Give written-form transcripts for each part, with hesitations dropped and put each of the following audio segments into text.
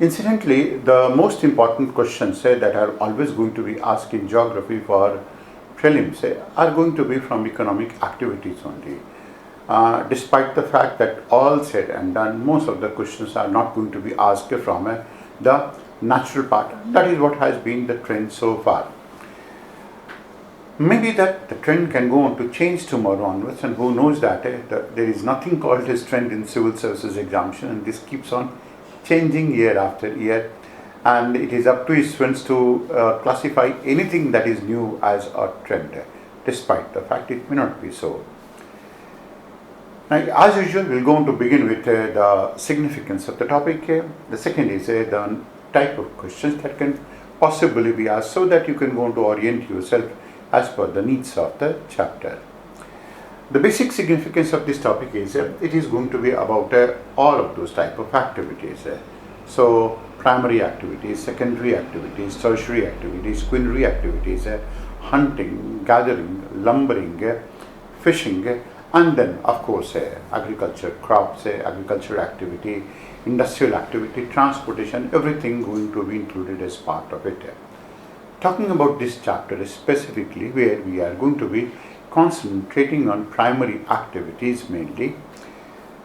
Incidentally, the most important questions that are always going to be asked in geography for prelims are going to be from economic activities only. Despite the fact that all said and done, most of the questions are not going to be asked from the natural part. That is what has been the trend so far. Maybe that the trend can go on to change tomorrow onwards, and who knows that there is nothing called as trend in civil services examination, and this keeps on changing year after year, and it is up to students to classify anything that is new as a trend, despite the fact it may not be so. Now, as usual, we'll go on to begin with the significance of the topic. The second is the type of questions that can possibly be asked, so that you can go on to orient yourself as per the needs of the chapter. The basic significance of this topic is it is going to be about all of those type of activities. So primary activities, secondary activities, tertiary activities, quinary activities, hunting, gathering, lumbering, fishing, and then of course agriculture, crops, agricultural activity, industrial activity, transportation, everything going to be included as part of it. Talking about this chapter specifically, where we are going to be concentrating on primary activities mainly,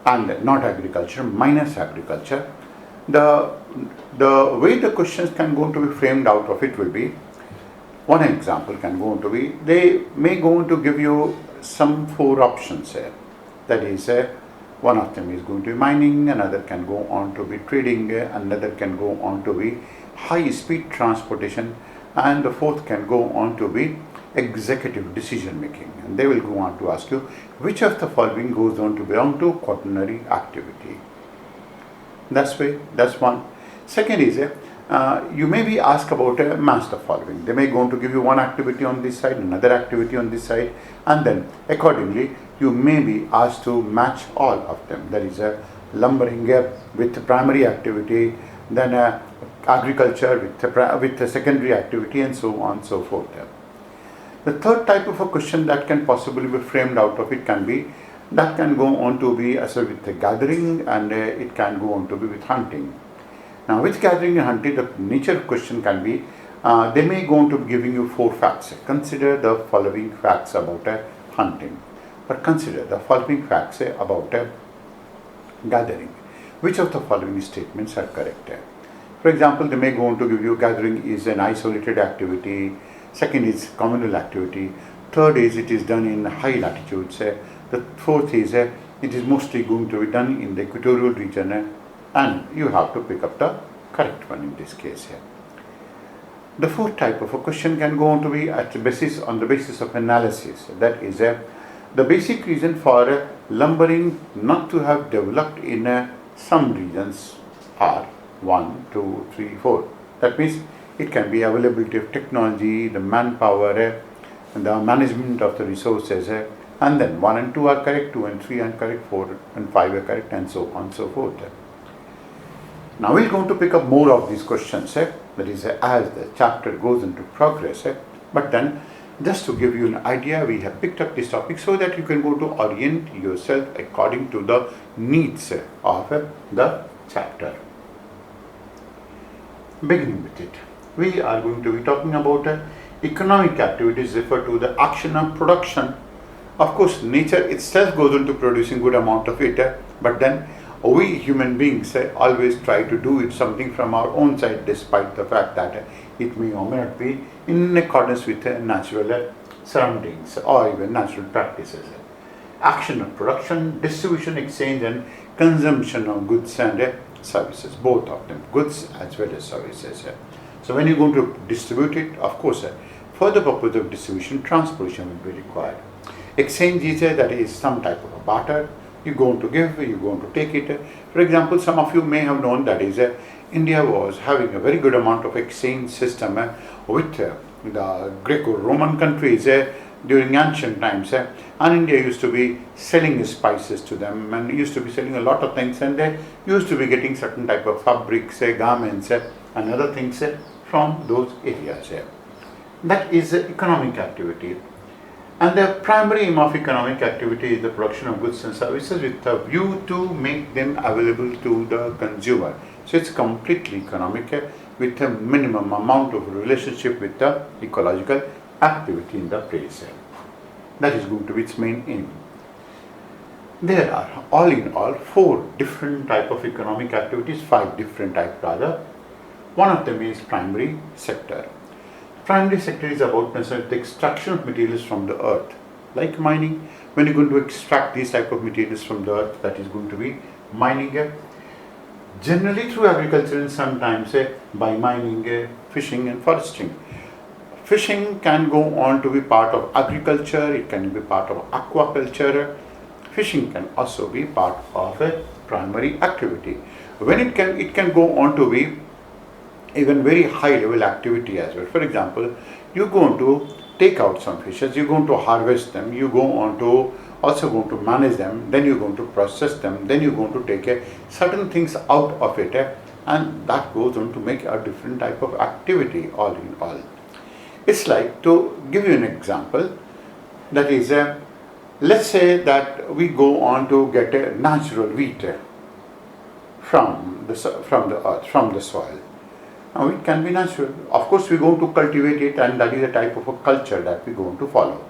and not agriculture, minus agriculture, the way the questions can go to be framed out of it will be, one example can go on to be, they may go on to give you some 4 options here. That is, one of them is going to be mining, another can go on to be trading, another can go on to be high speed transportation, and the fourth can go on to be executive decision making. And they will go on to ask you which of the following goes on to belong to quaternary activity. That's one. Second is you may be asked about match the following. They may go on to give you one activity on this side, another activity on this side, and then accordingly you may be asked to match all of them. That is lumbering with primary activity, then agriculture with the secondary activity, and so on and so forth. The third type of a question that can possibly be framed out of it can be, that can go on to be as with the gathering, and it can go on to be with hunting. Now with gathering and hunting, the nature of question can be, they may go on to be giving you 4 facts. Consider the following facts about hunting, or consider the following facts about gathering. Which of the following statements are correct? For example, they may go on to give you gathering is an isolated activity, second is communal activity, third is it is done in high latitudes, the fourth is it is mostly going to be done in the equatorial region, and you have to pick up the correct one in this case. The fourth type of a question can go on to be on the basis of analysis. That is the basic reason for lumbering not to have developed in some regions are 1, 2, 3, 4. That means it can be availability of technology, the manpower, the management of the resources, and then 1 and 2 are correct, 2 and 3 are correct, 4 and 5 are correct, and so on and so forth. Now we're going to pick up more of these questions, that is as the chapter goes into progress, but then just to give you an idea, we have picked up this topic so that you can go to orient yourself according to the needs of the chapter. Beginning with it, we are going to be talking about economic activities refer to the action of production. Of course, nature itself goes into producing good amount of it, but then we human beings always try to do it something from our own side, despite the fact that it may or may not be in accordance with natural surroundings or even natural practices. Action of production, distribution, exchange, and consumption of goods and services, both of them, goods as well as services. So when you're going to distribute it, of course, for the purpose of distribution, transportation will be required. Exchange is that is some type of a barter. You're going to give, you're going to take it. For example, some of you may have known that is India was having a very good amount of exchange system with the Greco-Roman countries during ancient times, and India used to be selling spices to them, and used to be selling a lot of things, and they used to be getting certain type of fabrics, garments, and other things from those areas. That is economic activity. And the primary aim of economic activity is the production of goods and services with a view to make them available to the consumer. So it's completely economic with a minimum amount of relationship with the ecological activity in the place. That is going to be its main aim. There are all in all 4 different type of economic activities, 5 different types rather. One of them is primary sector. Primary sector is about the extraction of materials from the earth. Like mining, when you're going to extract these type of materials from the earth, that is going to be mining. Generally through agriculture and sometimes by mining, fishing and foresting. Fishing can go on to be part of agriculture, it can be part of aquaculture. Fishing can also be part of a primary activity. When it can go on to be even very high level activity as well. For example, you're going to take out some fishes, you're going to harvest them, you go on to also going to manage them, then you're going to process them, then you're going to take certain things out of it, and that goes on to make a different type of activity all in all. It's like, to give you an example, that is, let's say that we go on to get a natural wheat from the earth, from the soil. Now it can be natural. Of course, we're going to cultivate it, and that is a type of a culture that we're going to follow.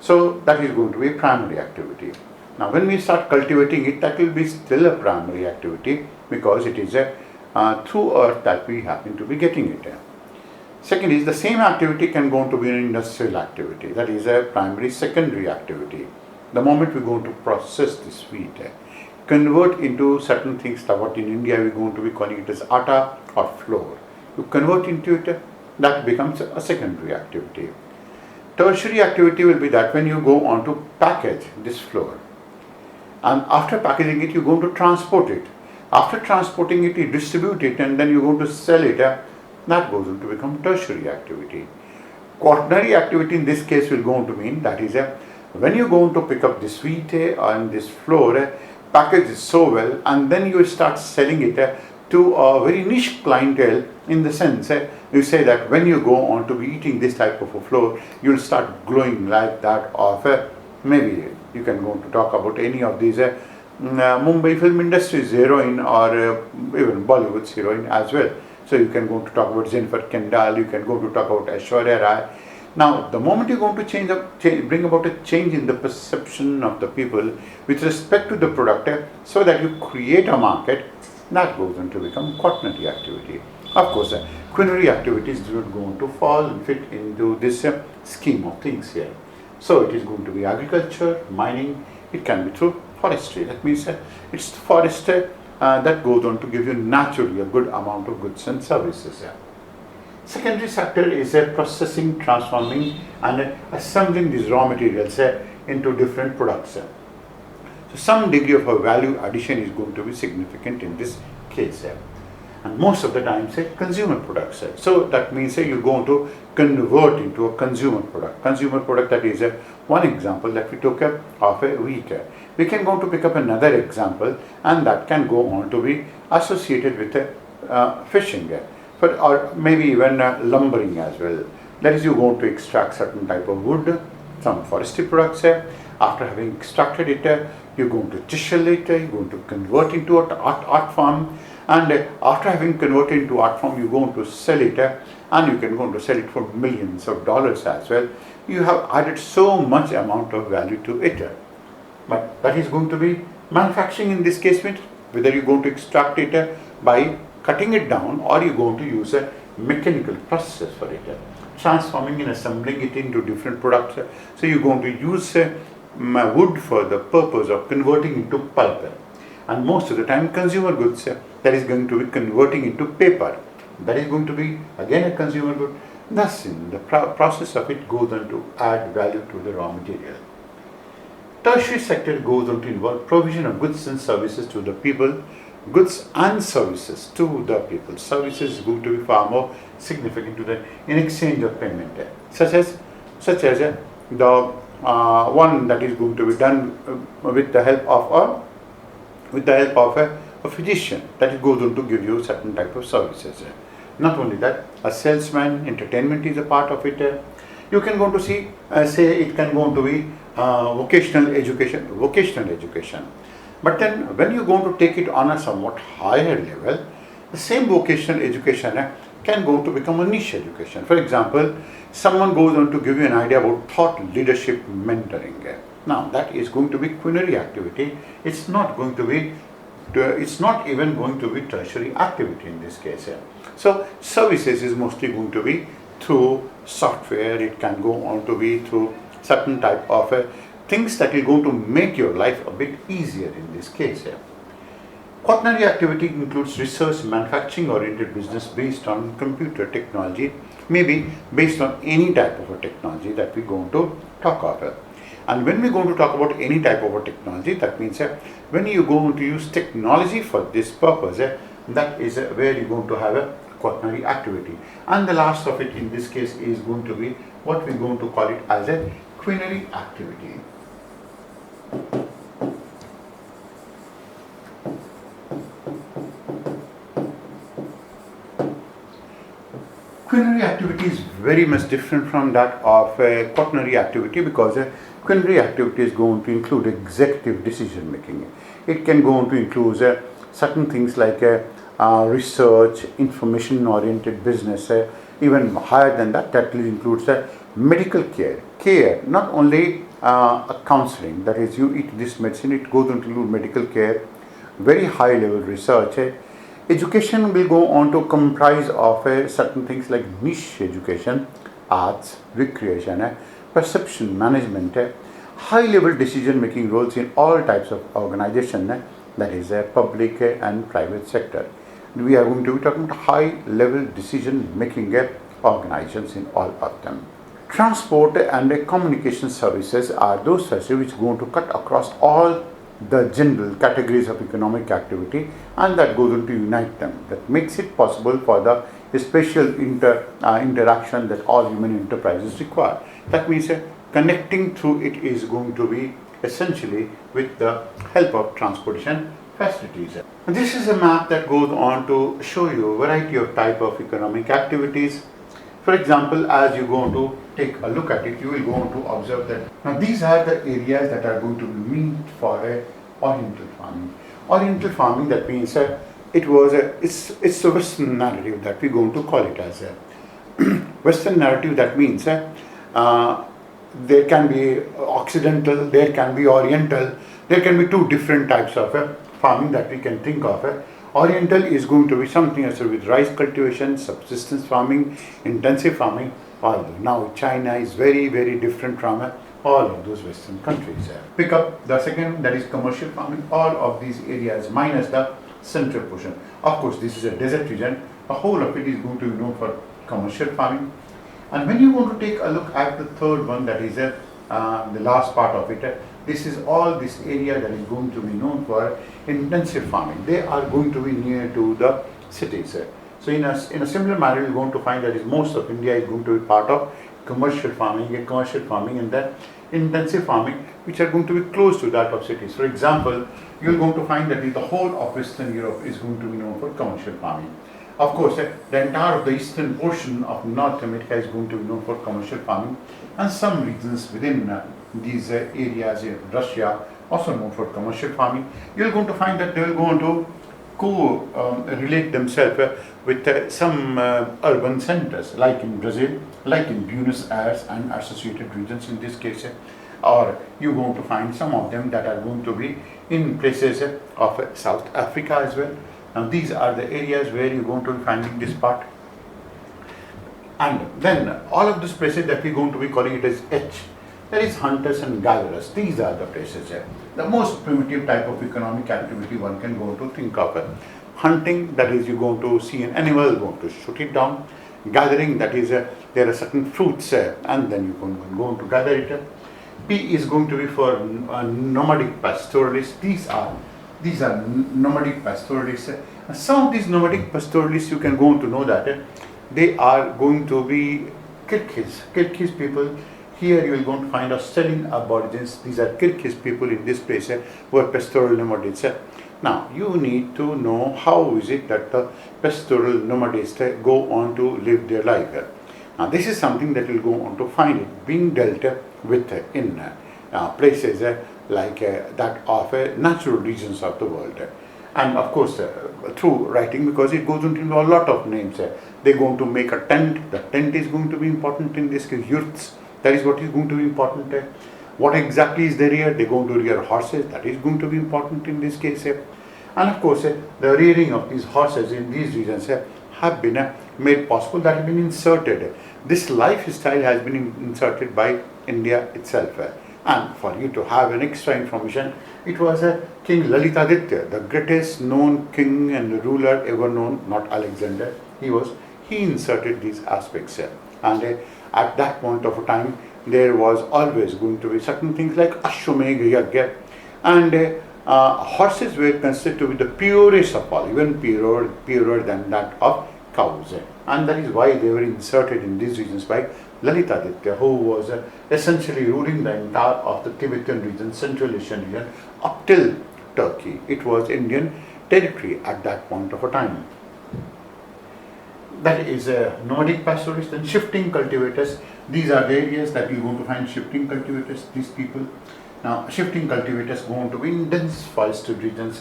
So that is going to be a primary activity. Now when we start cultivating it, that will be still a primary activity because it is through earth that we happen to be getting it. Second is, the same activity can go on to be an industrial activity. That is a primary secondary activity. The moment we're going to process this wheat, convert into certain things, what in India we're going to be calling it as atta or flour. You convert into it, that becomes a secondary activity. Tertiary activity will be that when you go on to package this flour, and after packaging it, you're going to transport it. After transporting it, you distribute it, and then you're going to sell it. That goes on to become tertiary activity. Quaternary activity in this case will go on to mean that is when you go on to pick up this wheat and this flour, package it so well, and then you start selling it to a very niche clientele, in the sense you say that when you go on to be eating this type of a flour, you'll start glowing like that of maybe you can go on to talk about any of these Mumbai film industry's heroine, or even Bollywood's heroine as well. So you can go to talk about Jennifer Kendall, you can go to talk about Aishwarya Rai. Now, the moment you're going to bring about a change in the perception of the people with respect to the product, so that you create a market, that goes on to become quaternary activity. Of course, quinary activities do not go on to fall and fit into this scheme of things here. So it is going to be agriculture, mining, it can be through forestry. That means it's forest that goes on to give you naturally a good amount of goods and services. Secondary sector is processing, transforming and assembling these raw materials into different products. So some degree of a value addition is going to be significant in this case. And most of the time consumer products. So that means you're going to convert into a consumer product. Consumer product, that is one example that we took of a wheat. We can go to pick up another example, and that can go on to be associated with fishing, or maybe even lumbering as well. That is, you're going to extract certain type of wood, some forestry products. After having extracted it, you're going to chisel it, you're going to convert into an art form, and after having converted into art form, you're going to sell it, and you can go to sell it for millions of dollars as well. You have added so much amount of value to it. But that is going to be manufacturing in this case, whether you're going to extract it by cutting it down, or you're going to use a mechanical process for it, transforming and assembling it into different products. So you're going to use wood for the purpose of converting into pulp, and most of the time consumer goods, that is going to be converting into paper. That is going to be again a consumer good. Thus, in the process of it goes on to add value to the raw material. Tertiary sector goes on to involve provision of goods and services to the people, goods and services to the people. Services is going to be far more significant to the in exchange of payment, such as the one that is going to be done with the help of a physician, that goes on to give you certain type of services. Not only that, a salesman, entertainment is a part of it. You can go to see, say it can go on to be vocational education. But then when you're going to take it on a somewhat higher level, The same vocational education can go to become a niche education. For example, someone goes on to give you an idea about thought leadership mentoring. Now that is going to be quinary activity. It's not even going to be tertiary activity in this case. So services is mostly going to be through software. It can go on to be through certain type of things that will going to make your life a bit easier in this case. Quaternary activity includes research, manufacturing oriented business based on computer technology, maybe based on any type of a technology that we're going to talk about. And when we're going to talk about any type of a technology, that means when you're going to use technology for this purpose, that is where you're going to have a quaternary activity. And the last of it in this case is going to be what we're going to call it as a quinary activity. Quinary activity is very much different from that of quaternary activity, because quinary activity is going to include executive decision making. It can go on to include certain things like research, information oriented business, even higher than that, that includes medical care, not only counseling, that is you eat this medicine, it goes on to include medical care, very high level research. Education will go on to comprise of certain things like niche education, arts, recreation, perception management, high level decision making roles in all types of organization, that is public and private sector. We are going to be talking about high level decision making organizations in all of them. Transport and communication services are those services which are going to cut across all the general categories of economic activity, and that goes on to unite them. That makes it possible for the special interaction that all human enterprises require. That means connecting through it is going to be essentially with the help of transportation facilities. And this is a map that goes on to show you a variety of type of economic activities. For example, as you go on to take a look at it, you will go on to observe that now these are the areas that are going to be meant for oriental farming. Oriental farming, that means it's a Western narrative that we're going to call it as a Western narrative. That means there can be Occidental, there can be Oriental, there can be two different types of farming that we can think of. Oriental is going to be something as with rice cultivation, subsistence farming, intensive farming. Although now China is very, very different from all of those Western countries. Pick up the second, that is commercial farming. All of these areas minus the central portion. Of course, this is a desert region. The whole of it is going to be known for commercial farming. And when you want to take a look at the third one, that is the last part of it, this is all this area that is going to be known for intensive farming. They are going to be near to the cities. So in a similar manner, you're going to find that is most of India is going to be part of commercial farming and then intensive farming, which are going to be close to that of cities. For example, you're going to find that the whole of Western Europe is going to be known for commercial farming. Of course, the entire of the eastern portion of North America is going to be known for commercial farming, and some regions within these areas in Russia also known for commercial farming. You're going to find that they will go on to relate themselves with some urban centers, like in Brazil, like in Buenos Aires and associated regions in this case, or you're going to find some of them that are going to be in places of South Africa as well. Now these are the areas where you're going to be finding this part. And then all of these places that we're going to be calling it as H, that is hunters and gatherers. These are the places here. The most primitive type of economic activity one can go to think of. Hunting, that is you're going to see an animal, going to shoot it down. Gathering, that is there are certain fruits and then you can go on to gather it. P is going to be for nomadic pastoralists. These are nomadic pastoralists. And some of these nomadic pastoralists, you can go on to know that they are going to be Kyrgyz people. Here you will going to find Australian aborigines. These are Kyrgyz people in this place who are pastoral nomadics. Now you need to know how is it that the pastoral nomadics go on to live their life. Now this is something that will go on to find it being dealt with in places like that of natural regions of the world. And of course, through writing, because it goes into a lot of names. They're going to make a tent. The tent is going to be important in this case. Yurts, that is what is going to be important. What exactly is the rear? They're going to rear horses. That is going to be important in this case. And of course, the rearing of these horses in these regions have been made possible. That have been inserted. This lifestyle has been inserted by India itself. And for you to have an extra information, it was King Lalitaditya, the greatest known king and ruler ever known, not Alexander. He inserted these aspects. And at that point of time, there was always going to be certain things like Ashwamedh Yagya, and horses were considered to be the purest of all, even purer than that of cows. And that is why they were inserted in these regions by Lalitaditya, who was essentially ruling the entire of the Tibetan region, Central Asian region, up till Turkey. It was Indian territory at that point of a time. That is nomadic pastoralists and shifting cultivators. These are the areas that you're going to find shifting cultivators, these people. Now, shifting cultivators going to be in dense forested regions.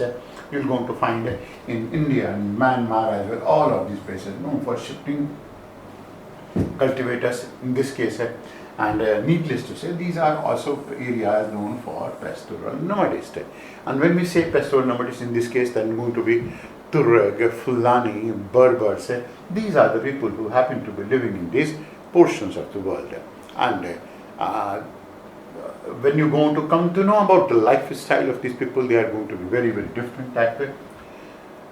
You're going to find in India and Myanmar as well, all of these places known for shifting cultivators in this case. And needless to say, these are also areas known for pastoral nomadists. And when we say pastoral nomadists in this case, then going to be Turag, Fulani, Berbers. These are the people who happen to be living in these portions of the world. And when you're going to come to know about the lifestyle of these people, they are going to be very, very different that way.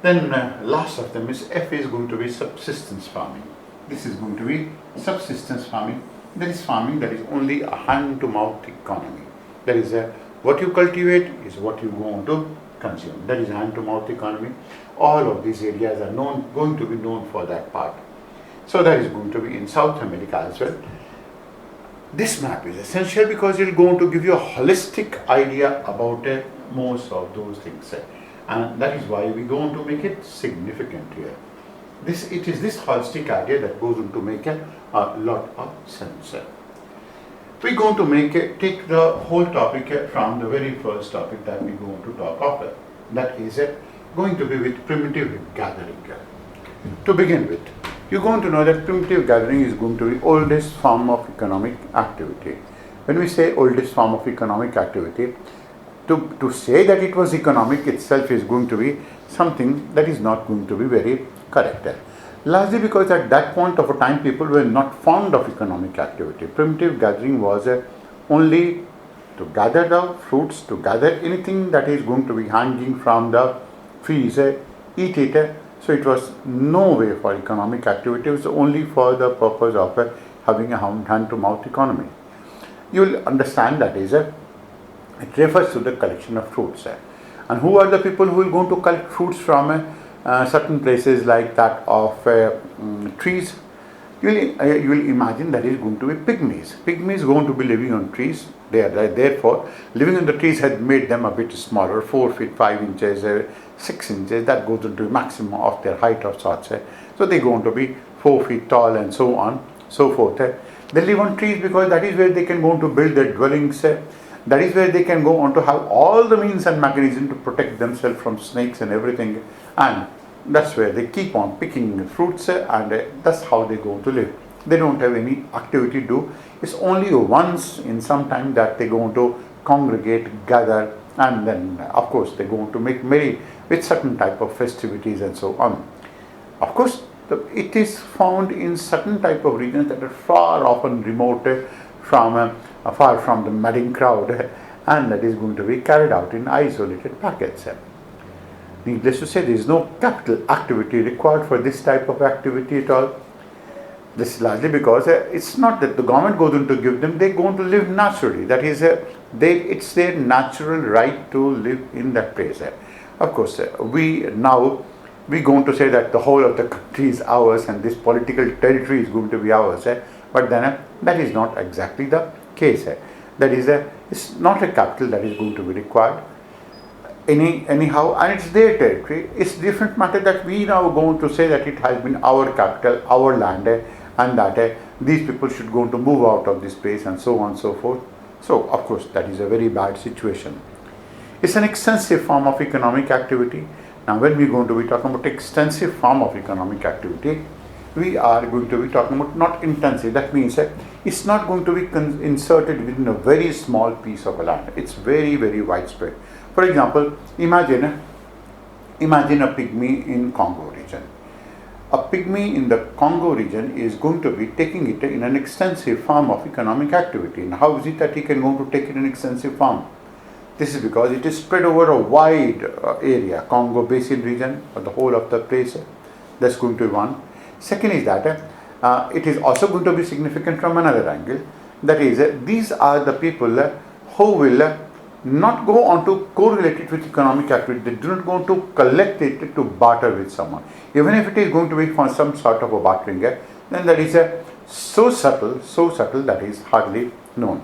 Then last of them is F is going to be subsistence farming. This is going to be subsistence farming. That is farming that is only a hand-to-mouth economy. That is what you cultivate is what you want to consume. That is hand-to-mouth economy. All of these areas are going to be known for that part. So that is going to be in South America as well. This map is essential because it is going to give you a holistic idea about most of those things. And that is why we are going to make it significant here. It is this holistic idea that goes on to make a lot of sense. We are going to take the whole topic from the very first topic that we are going to talk of. That is going to be with primitive gathering. To begin with, you're going to know that primitive gathering is going to be oldest form of economic activity. When we say oldest form of economic activity, to say that it was economic itself is going to be something that is not going to be very correct. Largely because at that point of a time people were not fond of economic activity. Primitive gathering was only to gather the fruits, to gather anything that is going to be hanging from the trees, eat it. So it was no way for economic activity. It was only for the purpose of having a hand-to-mouth economy. You will understand that is it refers to the collection of fruits. And who are the people who will go to collect fruits from certain places like that of trees? You will imagine that is going to be pygmies. Pygmies going to be living on trees. Therefore, living on the trees had made them a bit smaller, 4 feet 5 inches, 6 inches. That goes into the maximum of their height of sorts. So they are going to be 4 feet tall and so on, so forth. They live on trees because that is where they can go to build their dwellings. That is where they can go on to have all the means and mechanism to protect themselves from snakes and everything. And that's where they keep on picking fruits and that's how they go to live. They don't have any activity to do. It's only once in some time that they go to congregate, gather, and then of course they go to make merry with certain type of festivities and so on. Of course, it is found in certain type of regions that are far often remote from far from the madding crowd, and that is going to be carried out in isolated packets. Needless to say, there is no capital activity required for this type of activity at all. This is largely because it's not that the government goes in to give them, they are going to live naturally. That is, it's their natural right to live in that place. Of course, we're going to say that the whole of the country is ours and this political territory is going to be ours. But then that is not exactly the case. That is, it's not a capital that is going to be required. Anyhow, and it's their territory. It's different matter that we now going to say that it has been our capital, our land, and that these people should go to move out of this place and so on and so forth. So, of course, that is a very bad situation. It's an extensive form of economic activity Now, when we're going to be talking about extensive form of economic activity, we are going to be talking about not intensive. That means it's not going to be inserted within a very small piece of land. It's very, very widespread. For example, imagine a pygmy in Congo region. A pygmy in the Congo region is going to be taking it in an extensive form of economic activity. And how is it that he can go to take it in extensive form? This is because it is spread over a wide area, Congo Basin region, or the whole of the place. That's going to be one. Second is that it is also going to be significant from another angle. That is, these are the people who will not go on to correlate it with economic activity. They do not go on to collect it to barter with someone. Even if it is going to be for some sort of a bartering, then that is so subtle that is hardly known.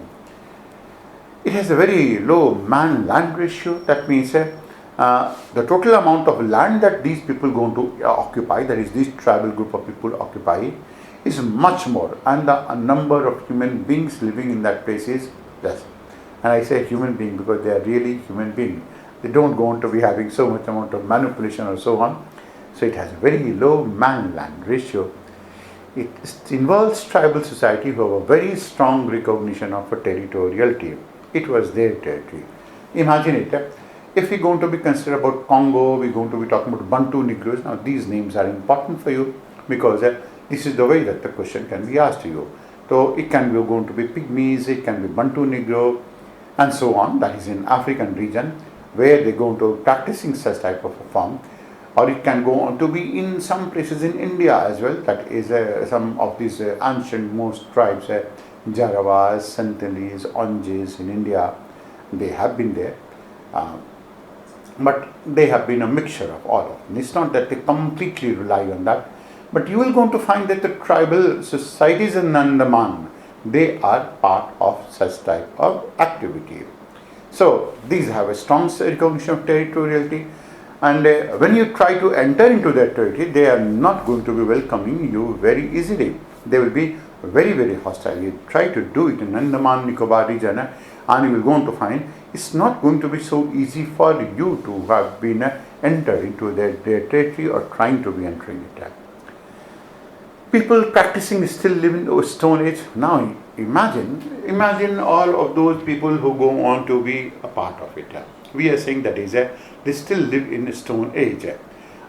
It has a very low man-land ratio. That means the total amount of land that these people going to occupy, that is this tribal group of people occupy, is much more, and the number of human beings living in that place is less. And I say human being because they are really human beings. They don't go on to be having so much amount of manipulation or so on. So it has a very low man-land ratio. It involves tribal society who have a very strong recognition of a territoriality. It was their territory. Imagine it. If we're going to be considered about Congo, we're going to be talking about Bantu Negroes. Now these names are important for you because this is the way that the question can be asked to you. So it can be going to be Pygmies, it can be Bantu Negro, and so on. That is in African region where they're going to practicing such type of a form. Or it can go on to be in some places in India as well. That is some of these ancient most tribes, Jarawas, Santalis, Onges in India. They have been there. But they have been a mixture of all of them. It's not that they completely rely on that. But you will going to find that the tribal societies in Andaman, they are part of such type of activity. So these have a strong recognition of territoriality, and when you try to enter into their territory, they are not going to be welcoming you very easily. They will be very, very hostile. You try to do it in Andaman Nicobar region, and you will going to find it's not going to be so easy for you to have been entered into their territory or trying to be entering it. People practicing still live in the Stone Age. Now imagine all of those people who go on to be a part of it. We are saying that is they still live in the Stone Age.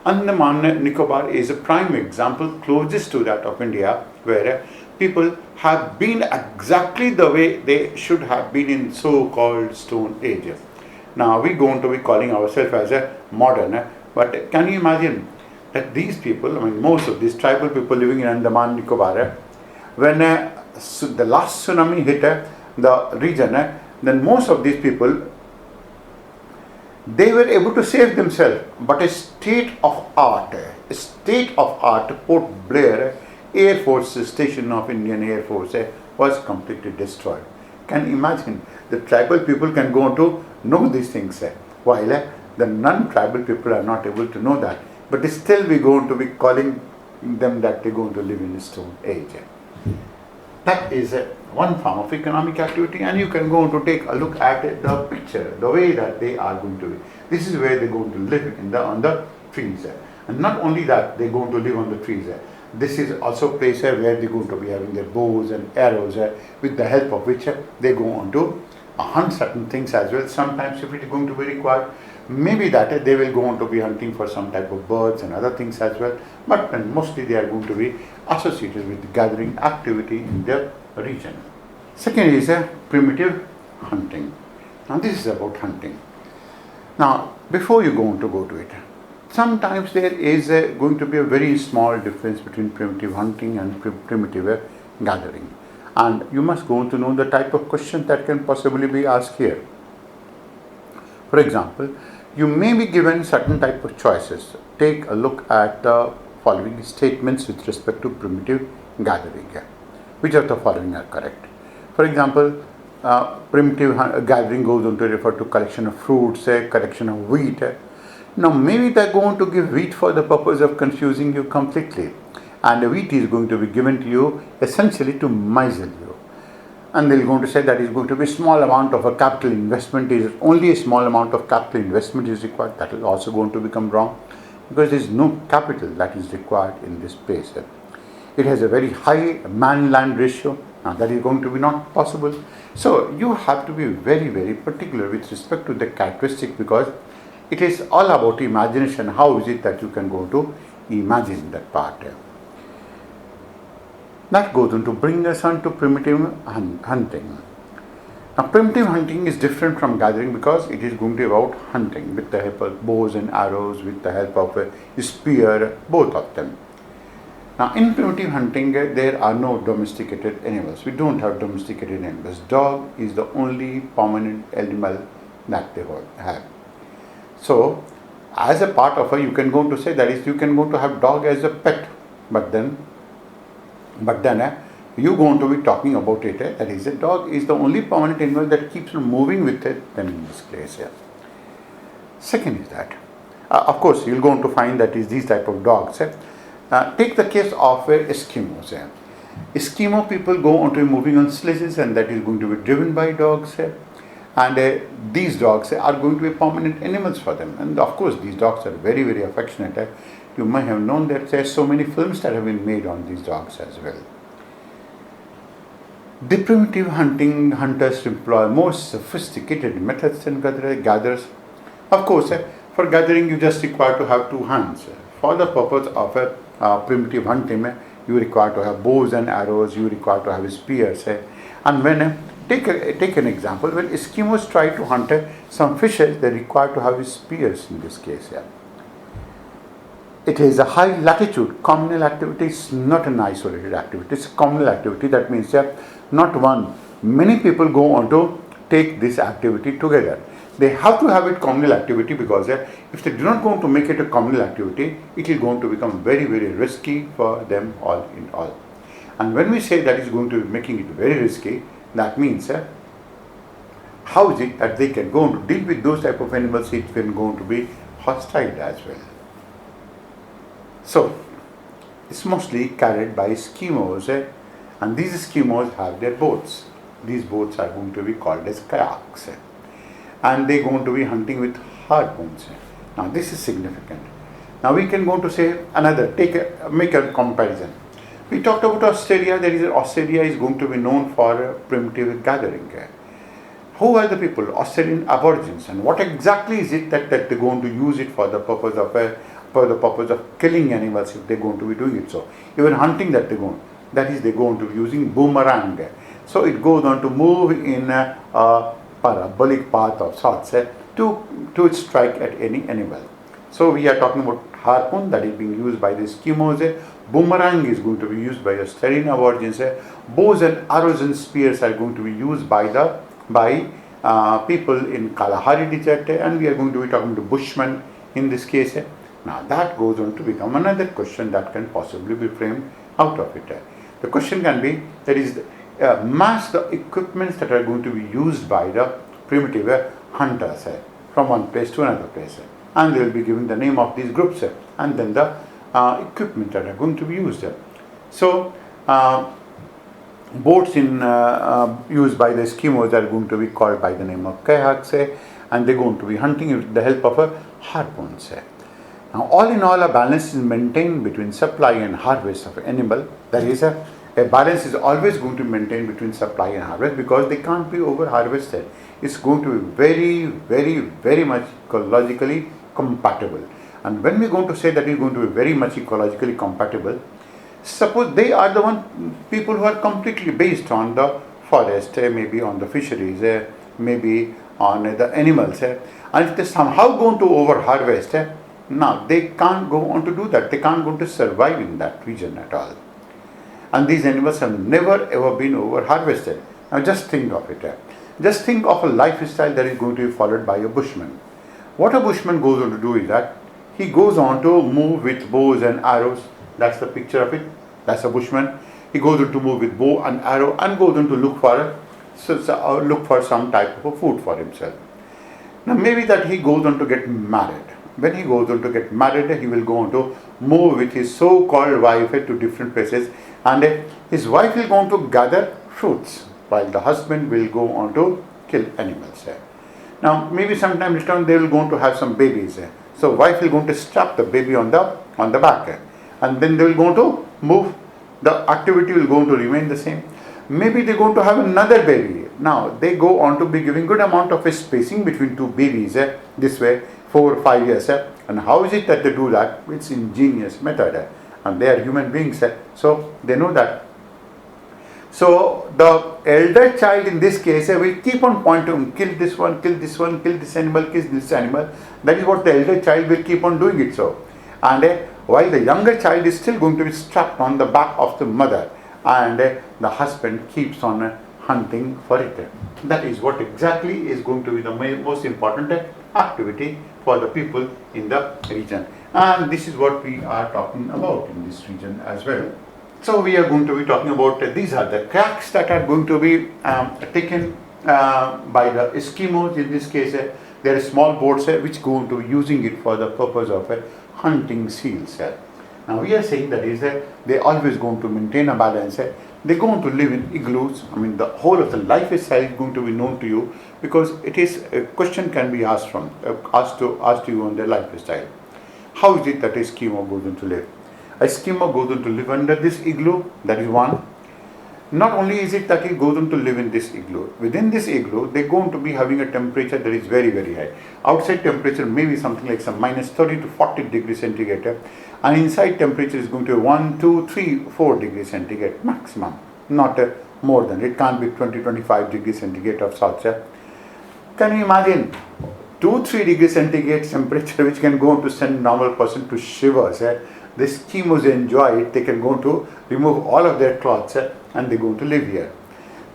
Andaman Nicobar is a prime example closest to that of India, where people have been exactly the way they should have been in so-called Stone Age. Now we go on to be calling ourselves as a modern, but can you imagine that these people, most of these tribal people living in Andaman Nicobar, when the last tsunami hit the region, then most of these people, they were able to save themselves. But a state of art, Port Blair Air Force Station of Indian Air Force was completely destroyed. Can you imagine? The tribal people can go on to know these things, while the non-tribal people are not able to know that. But still we go on to be calling them that they're going to live in the Stone Age. That is one form of economic activity, and you can go on to take a look at the picture, the way that they are going to be. This is where they're going to live on the trees. And not only that, they're going to live on the trees. This is also a place where they're going to be having their bows and arrows, with the help of which they go on to hunt certain things as well. Sometimes if it is going to be required, maybe that they will go on to be hunting for some type of birds and other things as well. But mostly they are going to be associated with gathering activity in their region. Second is primitive hunting. Now this is about hunting. Now before you go on to go to it, sometimes there is going to be a very small difference between primitive hunting and primitive gathering. And you must go on to know the type of questions that can possibly be asked here. For example, you may be given certain type of choices. Take a look at the following statements with respect to primitive gathering. Which of the following are correct? For example, primitive gathering goes on to refer to collection of fruits, collection of wheat. Now maybe they're going to give wheat for the purpose of confusing you completely. And the wheat is going to be given to you essentially to muzzle you. and they're going to say that is going to be small amount of a capital investment, is only a small amount of capital investment is required. That is also going to become wrong, because there is no capital that is required in this space. It has a very high man-land ratio. Now that is going to be not possible. So you have to be very, very particular with respect to the characteristic, because it is all about imagination. How is it that you can go to imagine that part? That goes on to bring us on to primitive hunting. Now primitive hunting is different from gathering, because it is going to be about hunting with the help of bows and arrows, with the help of a spear, both of them. Now in primitive hunting, there are no domesticated animals. We don't have domesticated animals. Dog is the only permanent animal that they have. So as a part of you can go to say that is, you can go to have dog as a pet, but then you're going to be talking about it. That is, a dog is the only permanent animal that keeps on moving with it. Then in this case, second is that, of course, you're going to find that is these type of dogs. Take the case of Eskimos. Eskimo people go on to moving on sledges, and that is going to be driven by dogs. And these dogs are going to be permanent animals for them. And of course, these dogs are very, very affectionate. You might have known that there are so many films that have been made on these dogs as well. The primitive hunters employ more sophisticated methods than gatherers. Of course, for gathering you just require to have two hands. For the purpose of a primitive hunting, you require to have bows and arrows, you require to have spears. And when take an example, when Eskimos try to hunt some fishes, they require to have spears in this case. It is a high latitude communal activity. It's not an isolated activity. It's a communal activity. That means not one. Many people go on to take this activity together. They have to have it communal activity, because if they do not go on to make it a communal activity, it is going to become very, very risky for them all in all. And when we say that is going to be making it very risky, that means how is it that they can go on to deal with those type of animals? It can going to be hostile as well. So it's mostly carried by Eskimos, and these Eskimos have their boats. These boats are going to be called as kayaks, and they are going to be hunting with harpoons. Now this is significant. Now we can go to say another, make a comparison. We talked about Australia. Australia is going to be known for primitive gathering. Who are the people? Australian Aborigines. And what exactly is it that they're going to use it for the purpose of killing animals, if they're going to be doing it so? Even hunting they're going to be using boomerang. So it goes on to move in a parabolic path of sorts to strike at any animal. So we are talking about harpoon, that is being used by the Eskimos. Boomerang is going to be used by Australian Aborigines. Bows and arrows and spears are going to be used by people in Kalahari Desert, and we are going to be talking to Bushmen in this case. Now that goes on to become another question that can possibly be framed out of it. The question can be, that is, match the equipments that are going to be used by the primitive hunters from one place to another place, and they will be given the name of these groups and then the equipment that are going to be used. So boats used by the Eskimos are going to be called by the name of kayaks, and they're going to be hunting with the help of harpoons. Now all in all, a balance is maintained between supply and harvest of animal. That is, a balance is always going to maintain between supply and harvest, because they can't be over harvested. It's going to be very, very, very much ecologically compatible. And when we're going to say that it's going to be very much ecologically compatible, suppose they are the people who are completely based on the forest, maybe on the fisheries, maybe on the animals, and if they somehow going to over harvest, now they can't go on to do that. They can't go to survive in that region at all. And these animals have never ever been over harvested. Now just think of it. Just think of a lifestyle that is going to be followed by a bushman. What a bushman goes on to do is that he goes on to move with bows and arrows. That's the picture of it. That's a bushman. He goes on to move with bow and arrow, and goes on to look for some type of a food for himself. Now maybe that he goes on to get married. When he goes on to get married, he will go on to move with his so-called wife to different places, and his wife will go on to gather fruits. while the husband will go on to kill animals. Now maybe sometime later on they will go on to have some babies. So wife will go on to strap the baby on the back, and then they will go on to move. The activity will go on to remain the same. Maybe they are going to have another baby. Now they go on to be giving good amount of spacing between two babies, this way 4 or 5 years. And how is it that they do that? It's ingenious method, and they are human beings, so they know that. So the elder child in this case will keep on pointing, kill this one, kill this one, kill this animal, kill this animal. That is what the elder child will keep on doing it so. And while the younger child is still going to be strapped on the back of the mother, and the husband keeps on hunting for it. That is what exactly is going to be the most important activity for the people in the region. And this is what we are talking about in this region as well. So we are going to be talking about these are the cracks that are going to be taken by the Eskimos. In this case, there are small boats which go into using it for the purpose of hunting seals. Now we are saying that is they always going to maintain a balance. They go on to live in igloos. I mean, the whole of the lifestyle is going to be known to you, because it is a question can be asked to you on their lifestyle. How is it that Eskimo goes on to live? Eskimo goes on to live under this igloo. That is one. Not only is it that he goes on to live in this igloo, within this igloo they go on to be having a temperature that is very, very high. Outside temperature may be something like some minus 30 to 40 degrees centigrade, and inside temperature is going to be 1, 2, 3, 4 degrees centigrade maximum, not more than. It can't be 20-25 degrees centigrade of south. Can you imagine 2-3 degrees centigrade temperature which can go on to send normal person to shivers? The Eskimos enjoy it. They can go on to remove all of their clothes and they go on to live here.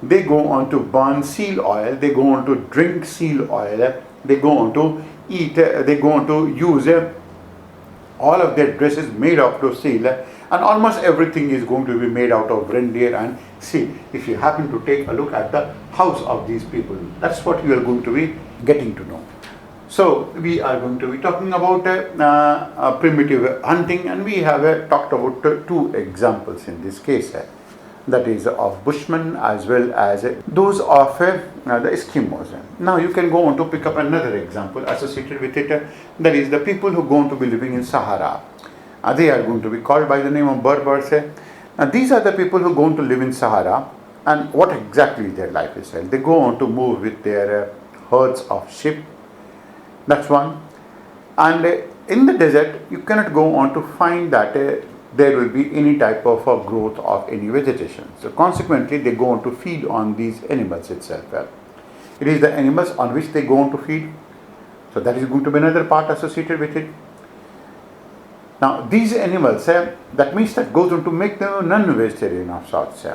They go on to burn seal oil. They go on to drink seal oil. They go on to eat. They go on to use all of their dresses made out of seal. And almost everything is going to be made out of reindeer and seal. If you happen to take a look at the house of these people, that's what you are going to be getting to know. So we are going to be talking about primitive hunting, and we have talked about two examples in this case. That is of Bushmen as well as those of the Eskimos. Now you can go on to pick up another example associated with it. That is the people who are going to be living in Sahara. They are going to be called by the name of Berbers. Now these are the people who are going to live in Sahara, and what exactly is their lifestyle? They go on to move with their herds of sheep. That's one. And in the desert, you cannot go on to find that there will be any type of growth of any vegetation. So consequently, they go on to feed on these animals itself. It is the animals on which they go on to feed. So that is going to be another part associated with it. Now these animals, that means that goes on to make them non-vegetarian of sorts.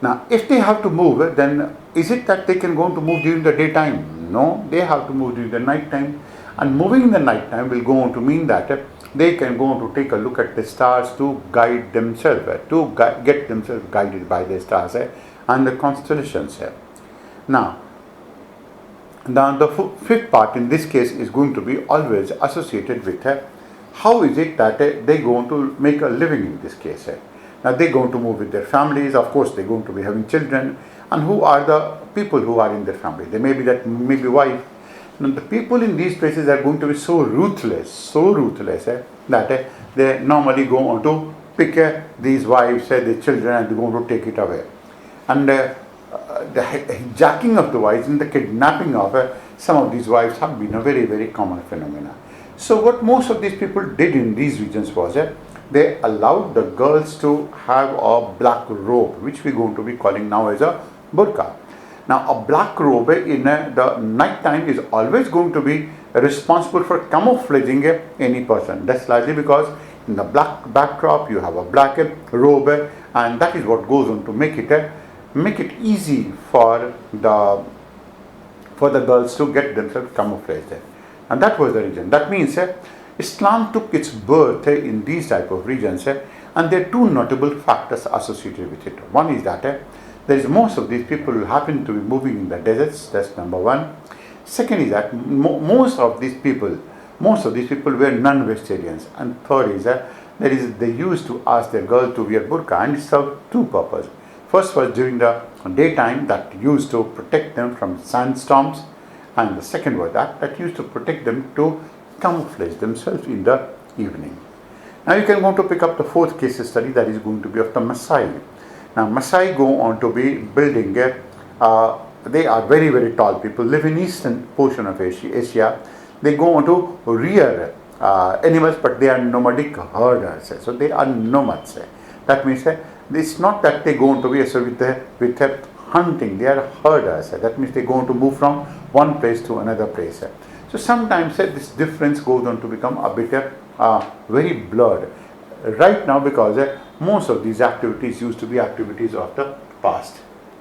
Now if they have to move, then is it that they can go on to move during the daytime? No, they have to move during the night time. And moving in the night time will go on to mean that they can go on to take a look at the stars to guide themselves, get themselves guided by the stars and the constellations. Now the fifth part in this case is going to be always associated with how is it that they go on to make a living in this case. Now they are going to move with their families. Of course they are going to be having children. And who are the people who are in their family? They may be wife. Now the people in these places are going to be so ruthless that they normally go on to pick these wives, the children, and they are going to take it away. And the hijacking of the wives and the kidnapping of some of these wives have been a very, very common phenomenon. So what most of these people did in these regions was they allowed the girls to have a black robe, which we're going to be calling now as a burqa. Now a black robe in the night time is always going to be responsible for camouflaging any person. That's largely because in the black backdrop you have a black robe, and that is what goes on to make it easy for the girls to get themselves camouflaged. And that was the reason. That means Islam took its birth in these type of regions, and there are two notable factors associated with it. One is that there is most of these people who happen to be moving in the deserts. That's number one. Second is that most of these people were non-vegetarians. And third is that they used to ask their girl to wear burqa, and it served two purposes. First was during the daytime, that used to protect them from sandstorms, and the second was that used to protect them to camouflage themselves in the evening. Now you can go to pick up the fourth case study, that is going to be of the Maasai. Now Maasai go on to be building they are very, very tall people, live in eastern portion of Asia. They go on to rear animals, but they are nomadic herders. So they are nomads. That means it's not that they go on to be with hunting. They are herders. That means they go on to move from one place to another place. So sometimes this difference goes on to become a bit very blurred right now, because most of these activities used to be activities of the past.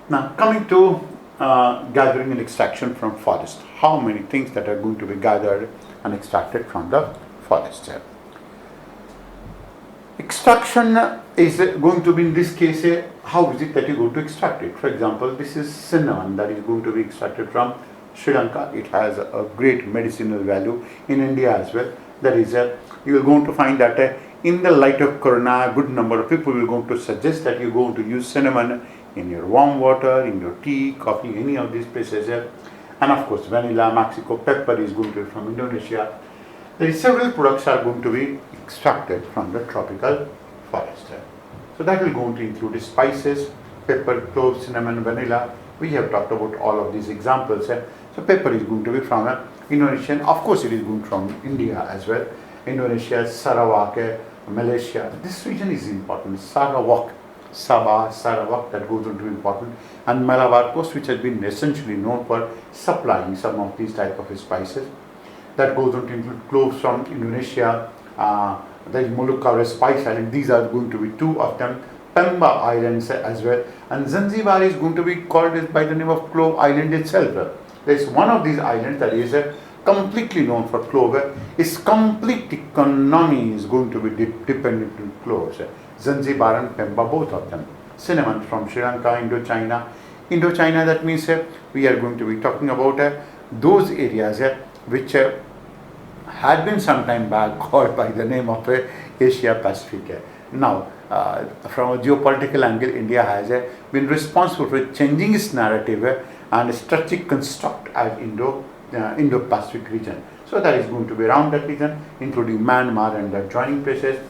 Now coming to gathering and extraction from forest. How many things that are going to be gathered and extracted from the forest? Extraction is going to be, in this case, how is it that you're going to extract it? For example, this is cinnamon that is going to be extracted from Sri Lanka. It has a great medicinal value. In India as well. That is, you are going to find that in the light of Corona, a good number of people will going to suggest that you're going to use cinnamon in your warm water, in your tea, coffee, any of these places. And of course, vanilla, Mexico, pepper is going to be from Indonesia. There is several products are going to be extracted from the tropical forest. So that will going to include spices, pepper, cloves, cinnamon, vanilla. We have talked about all of these examples. So pepper is going to be from Indonesian. Of course, it is going from India as well. Indonesia, Sarawak, Malaysia. This region is important. Sarawak, Sabah, Sarawak, that goes on to be important. And Malabar Coast, which has been essentially known for supplying some of these type of spices. That goes on to include cloves from Indonesia. There is Molucca, Spice Island. These are going to be two of them. Pemba Islands as well. And Zanzibar is going to be called by the name of Clove Island itself. There is one of these islands that is completely known for clove. Its complete economy is going to be dependent on cloves. Zanzibar and Pemba, both of them. Cinnamon from Sri Lanka, Indochina. Indochina, that means we are going to be talking about those areas which had been some time back called by the name of Asia Pacific. Now, from a geopolitical angle, India has been responsible for changing its narrative and strategic construct as Indo-Pacific region. So that is going to be around that region, including Myanmar and the adjoining places,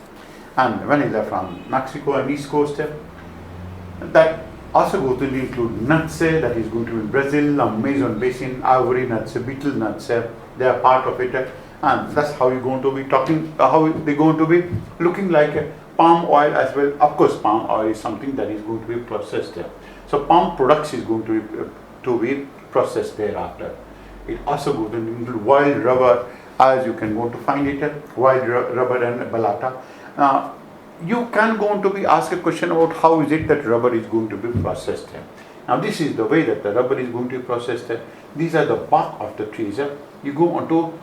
and vanilla from Mexico and East Coast. That also going to include nuts, that is going to be Brazil, Amazon Basin, ivory nuts, betel nuts, they are part of it. And that's how you're going to be talking, how they're going to be looking like palm oil as well. Of course, palm oil is something that is going to be processed. So palm products is going to be processed thereafter. It also goes to include wild rubber, as you can go to find it, wild rubber and balata. You can go on to be asked a question about how is it that rubber is going to be processed. Now this is the way that the rubber is going to be processed. These are the bark of the trees. You go on to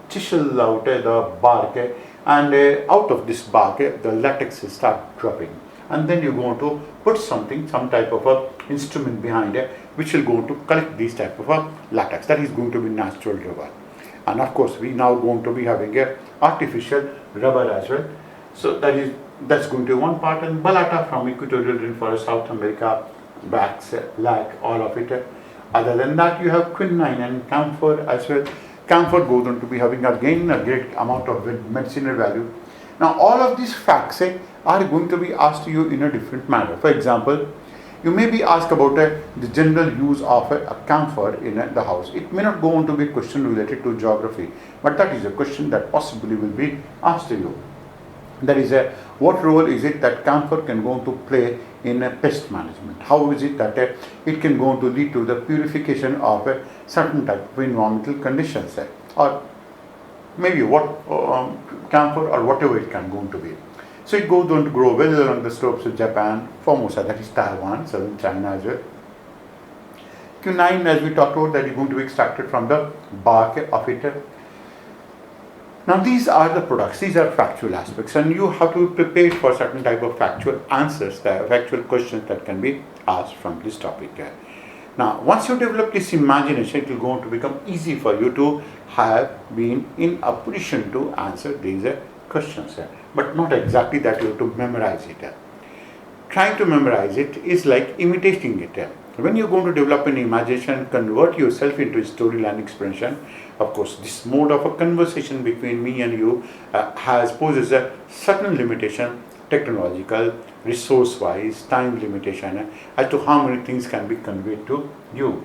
chisel out the bark, and out of this bark the latex will start dropping, and then you go on to put some type of a instrument behind it which will go to collect these type of a latex. That is going to be natural rubber. And of course we now going to be having a artificial rubber as well. So that's going to be one part. And balata from equatorial rainforest, South America, wax, lac, all of it. Other than that, you have quinine and camphor as well. Camphor goes on to be having again a great amount of medicinal value. Now all of these facts are going to be asked to you in a different manner. For example, you may be asked about the general use of a camphor in the house. It may not go on to be a question related to geography, but that is a question that possibly will be asked to you. That is, what role is it that camphor can go on to play in pest management? How is it that it can go on to lead to the purification of certain type of environmental conditions, or maybe what camphor or whatever it can go on to be. So it goes on to grow well along the slopes of Japan, Formosa, that is Taiwan, southern China as well. Quinine, as we talked about, that is going to be extracted from the bark of it. Now these are the products, these are factual aspects, and you have to be prepared for certain type of factual answers, factual questions that can be asked from this topic. Now once you develop this imagination, it will go on to become easy for you to have been in a position to answer these questions, but not exactly that you have to memorize it. trying to memorize it is like imitating it. When you're going to develop an imagination, convert yourself into a storyline expression, of course, this mode of a conversation between me and you poses a certain limitation, technological, resource-wise, time limitation as to how many things can be conveyed to you.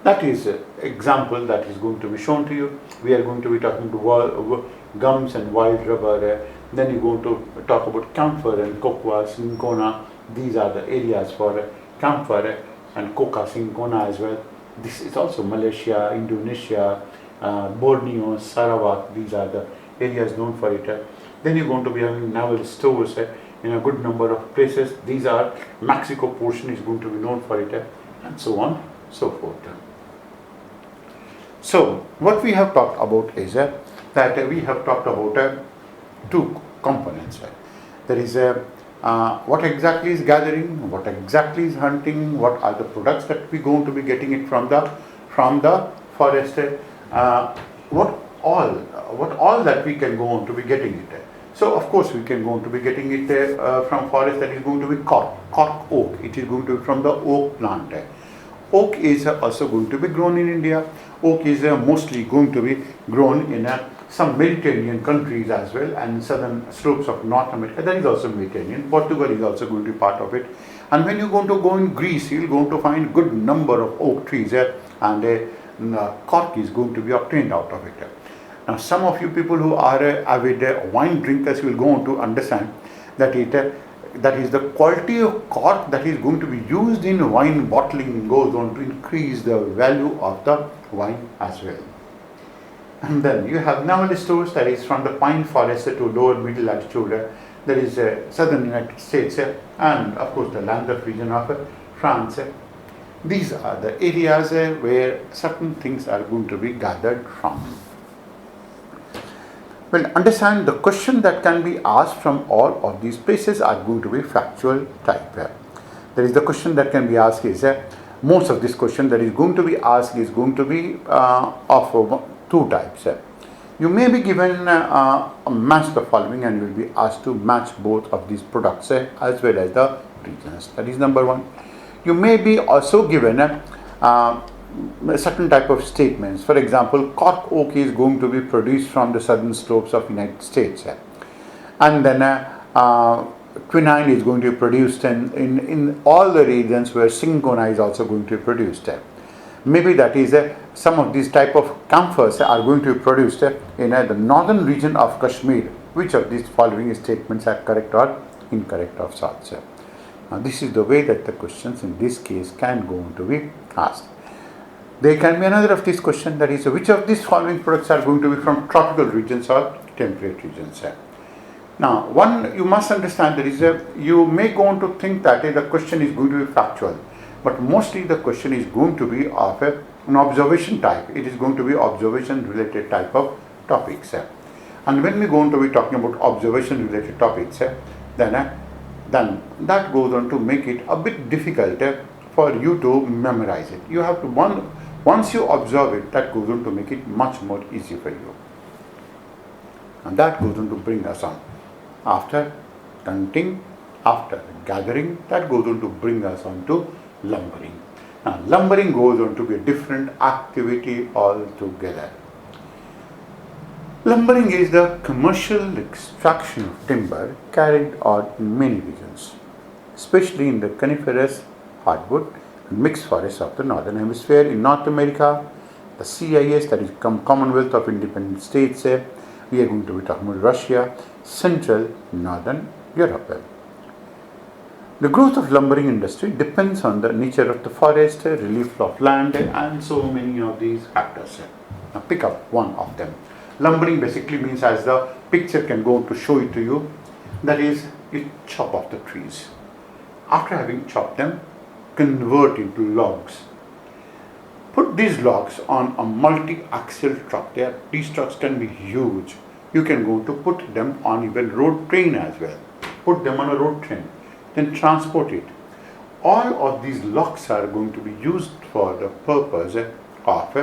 That is an example that is going to be shown to you. We are going to be talking to gums and wild rubber. Then you're going to talk about camphor and cocoa, cinchona. These are the areas for camphor and coca, cinchona as well. This is also Malaysia, Indonesia, Borneo, Sarawak. These are the areas known for it. Then you're going to be having naval stores in a good number of places. These are Mexico portion is going to be known for it, and so on, so forth. So what we have talked about is that we have talked about two components. There is what exactly is gathering, what exactly is hunting, what are the products that we going to be getting it from the forest, what all that we can go on to be getting it. So of course we can go on to be getting it from forest that is going to be cork oak. It is going to be from the oak plant. Oak is also going to be grown in India. Oak is mostly going to be grown in some Mediterranean countries as well, and southern slopes of North America. That is also Mediterranean. Portugal is also going to be part of it. And when you're going to go in Greece, you're going to find good number of oak trees and cork is going to be obtained out of it. Now some of you people who are avid wine drinkers will go on to understand that that is the quality of cork that is going to be used in wine bottling goes on to increase the value of the wine as well. And then you have naval stores, that is from the pine forest to lower middle altitude, that is southern United States, and of course the Landes region of France. These are the areas where certain things are going to be gathered from. Well, understand the question that can be asked from all of these places are going to be factual type. There is the question that can be asked is, most of this question that is going to be asked is going to be of two types. You may be given a match the following and you will be asked to match both of these products as well as the regions. That is number one. You may be also given a certain type of statements. For example, cork oak is going to be produced from the southern slopes of United States, and then quinine is going to be produced in all the regions where cinchona is also going to be produced. Maybe that is some of these type of camphors are going to be produced in the northern region of Kashmir. Which of these following statements are correct or incorrect of sorts? Now this is the way that the questions in this case can go on to be asked. There can be another of this question, that is, which of these following products are going to be from tropical regions or temperate regions? Now, one you must understand, that is, you may go on to think that the question is going to be factual, but mostly the question is going to be of an observation type. It is going to be observation related type of topics. And when we go on to be talking about observation related topics, then that goes on to make it a bit difficult for you to memorize it. You have to once you observe it, that goes on to make it much more easy for you. And that goes on to bring us on. After hunting, after gathering, that goes on to bring us on to lumbering. Now, lumbering goes on to be a different activity altogether. Lumbering is the commercial extraction of timber carried out in many regions, especially in the coniferous, hardwood, and mixed forests of the northern hemisphere. In North America, the CIS, that is Commonwealth of Independent States, we are going to be talking about Russia, Central, Northern Europe. The growth of lumbering industry depends on the nature of the forest, relief of land, and so many of these factors. Now pick up one of them. Lumbering basically means, as the picture can go on to show it to you, that is, you chop off the trees. After having chopped them, convert into logs. Put these logs on a multi-axle truck. These trucks can be huge. You can go to put them on even road train as well. Put them on a road train, then transport it. All of these logs are going to be used for the purpose of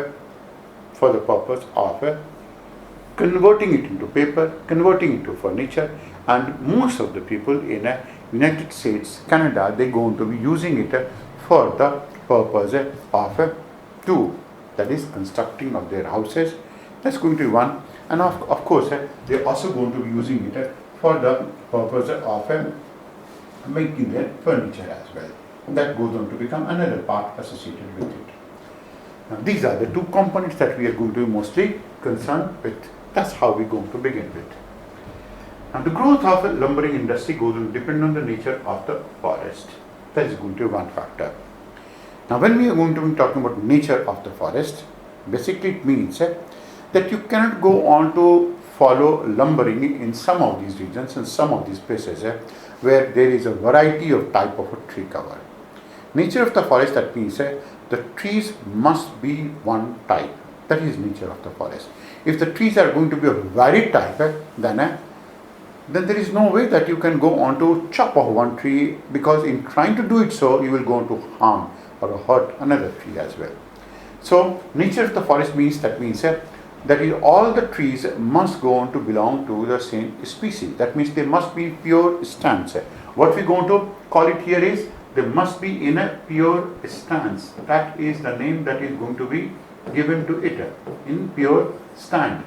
converting it into paper, converting it into furniture, and most of the people in United States, Canada, they're going to be using it for the purpose of two, that is constructing of their houses. That's going to be one. And of course, they're also going to be using it for the purpose of making their furniture as well. And that goes on to become another part associated with it. Now, these are the two components that we are going to be mostly concerned with. That's how we're going to begin with. Now, the growth of the lumbering industry goes to depend on the nature of the forest. That is going to be one factor. Now, when we are going to be talking about nature of the forest, basically it means that you cannot go on to follow lumbering in some of these regions and some of these places where there is a variety of type of a tree cover. Nature of the forest, that means the trees must be one type. That is nature of the forest. If the trees are going to be a varied type, then there is no way that you can go on to chop off one tree, because in trying to do it so, you will go on to harm or hurt another tree as well. So, nature of the forest means that is all the trees must go on to belong to the same species. That means they must be pure stands. What we are going to call it here is they must be in a pure stance. That is the name that is going to be given to it, in pure stand.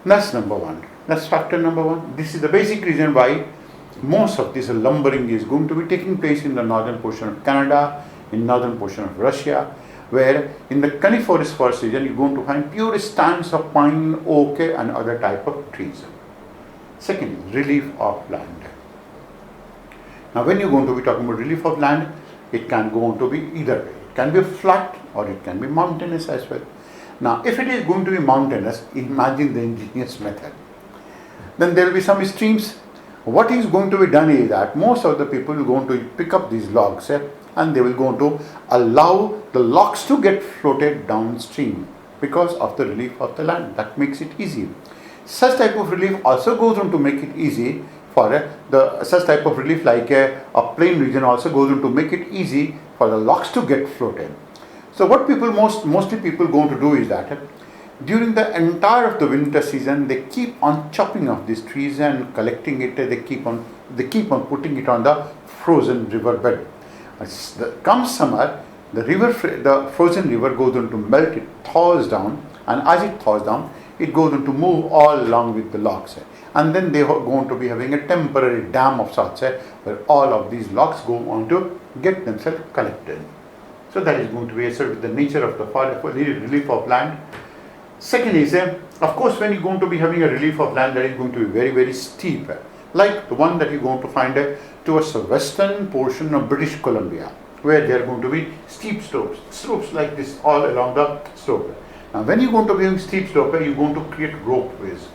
That's number one. That's factor number one. This is the basic reason why most of this lumbering is going to be taking place in the northern portion of Canada, in northern portion of Russia, where in the coniferous forest region you're going to find pure stands of pine, oak and other type of trees. Second, relief of land. Now, when you're going to be talking about relief of land, it can go on to be either way. It can be flat or it can be mountainous as well. Now, if it is going to be mountainous, imagine the ingenious method. Then there will be some streams. What is going to be done is that most of the people will going to pick up these logs and they will go on to allow the logs to get floated downstream because of the relief of the land. That makes it easy. Such type of relief also goes on to make it easy for such type of relief, like a plain region also goes on to make it easy for the logs to get floated. So what mostly people going to do is that during the entire of the winter season, they keep on chopping off these trees and collecting it. They keep on putting it on the frozen river bed. Comes summer, the frozen river goes on to melt. It thaws down, and as it thaws down, it goes on to move all along with the logs. And then they are going to be having a temporary dam of sorts where all of these logs go on to get themselves collected. So that is going to be a sort of the nature of the relief of land. Second is, of course, when you're going to be having a relief of land, that is going to be very, very steep, like the one that you're going to find towards the western portion of British Columbia, where there are going to be steep slopes like this all along the slope. Now, when you're going to be having steep slope, you're going to create ropeways.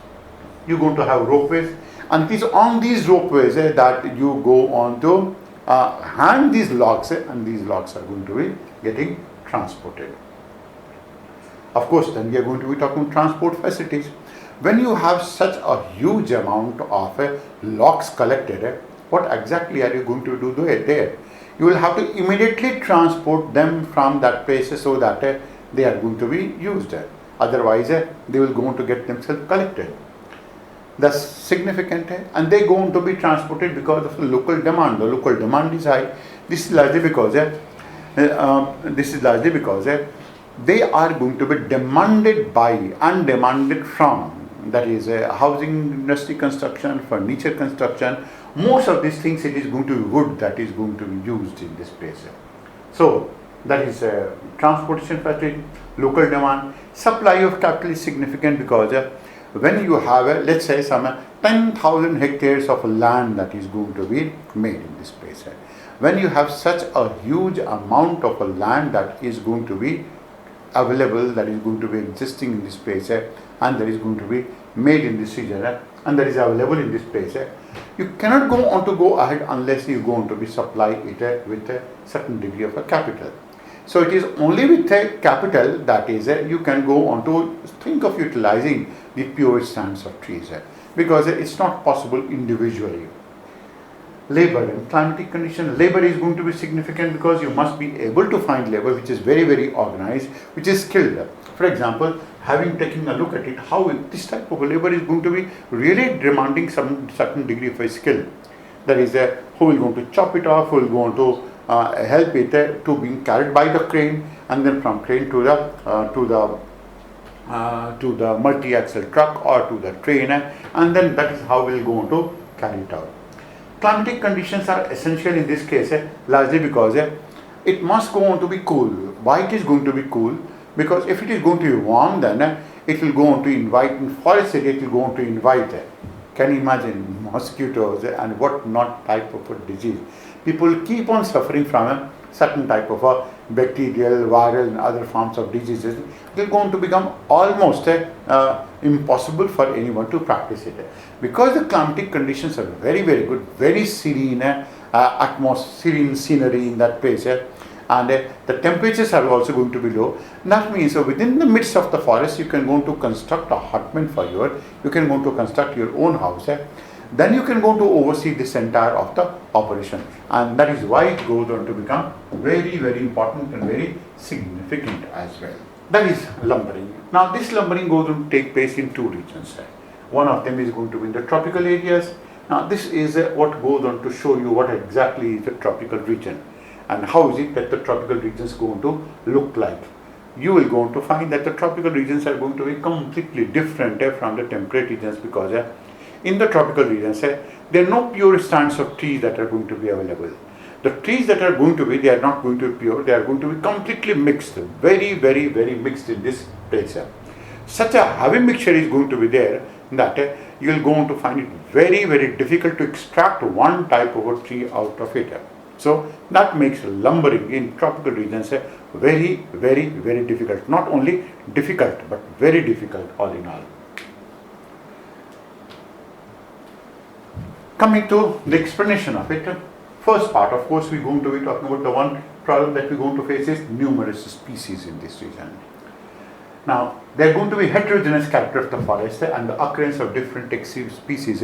You're going to have ropeways, and it is on these ropeways that you go on to hang these logs, and these logs are going to be getting transported. Of course, then we are going to be talking transport facilities. When you have such a huge amount of logs collected, what exactly are you going to do there? You will have to immediately transport them from that place so that they are going to be used. Otherwise, they will go on to get themselves collected. That's significant, and they go on to be transported because of the local demand. The local demand is high. This is largely because they are going to be demanded by and demanded from. That is housing industry construction, furniture construction. Most of these things, it is going to be wood that is going to be used in this place. So that is transportation facility, local demand. Supply of capital is significant because when you have, let's say, some 10,000 hectares of land that is going to be made in this place. When you have such a huge amount of land that is going to be available, that is going to be existing in this place, and that is going to be made in this region, and that is available in this place, you cannot go on to go ahead unless you go on to be supply it with a certain degree of a capital. So it is only with a capital that is you can go on to think of utilizing the pure stands of trees, because it's not possible individually. Labor and climatic condition. Labor is going to be significant because you must be able to find labor which is very, very organized, which is skilled. For example, having taken a look at it, how this type of labor is going to be really demanding some certain degree of a skill. That is, who will going to chop it off, who will going to help it to being carried by the crane, and then from crane to the multi-axle truck or to the train, and then that is how we will going to carry it out. Climatic conditions are essential in this case, largely because it must go on to be cool. Why it is going to be cool? Because if it is going to be warm, then it will go on to invite, in forest area it will go on to invite, can you imagine, mosquitoes and what not type of a disease. People keep on suffering from a certain type of a bacterial, viral and other forms of diseases. It is going to become almost impossible for anyone to practice it. Because the climatic conditions are very, very good, very serene serene scenery in that place, and the temperatures are also going to be low. That means within the midst of the forest you can go to construct a hutment for you can go to construct your own house. Then you can go to oversee this entire of the operation, and that is why it goes on to become very, very important and very significant as well. That is lumbering. Now this lumbering goes on to take place in two regions. One of them is going to be in the tropical areas. Now this is what goes on to show you what exactly is the tropical region and how is it that the tropical regions going to look like. You will go on to find that the tropical regions are going to be completely different from the temperate regions, because in the tropical regions, there are no pure stands of trees that are going to be available. The trees that are going to be, they are not going to be pure, they are going to be completely mixed, very, very, very mixed in this place. Such a heavy mixture is going to be there that you will go on to find it very, very difficult to extract one type of a tree out of it. So that makes lumbering in tropical regions very, very, very difficult. Not only difficult, but very difficult all in all. Coming to the explanation of it, first part, of course, we're going to be talking about the one problem that we're going to face is numerous species in this region. Now, there are going to be heterogeneous character of the forest, and the occurrence of different species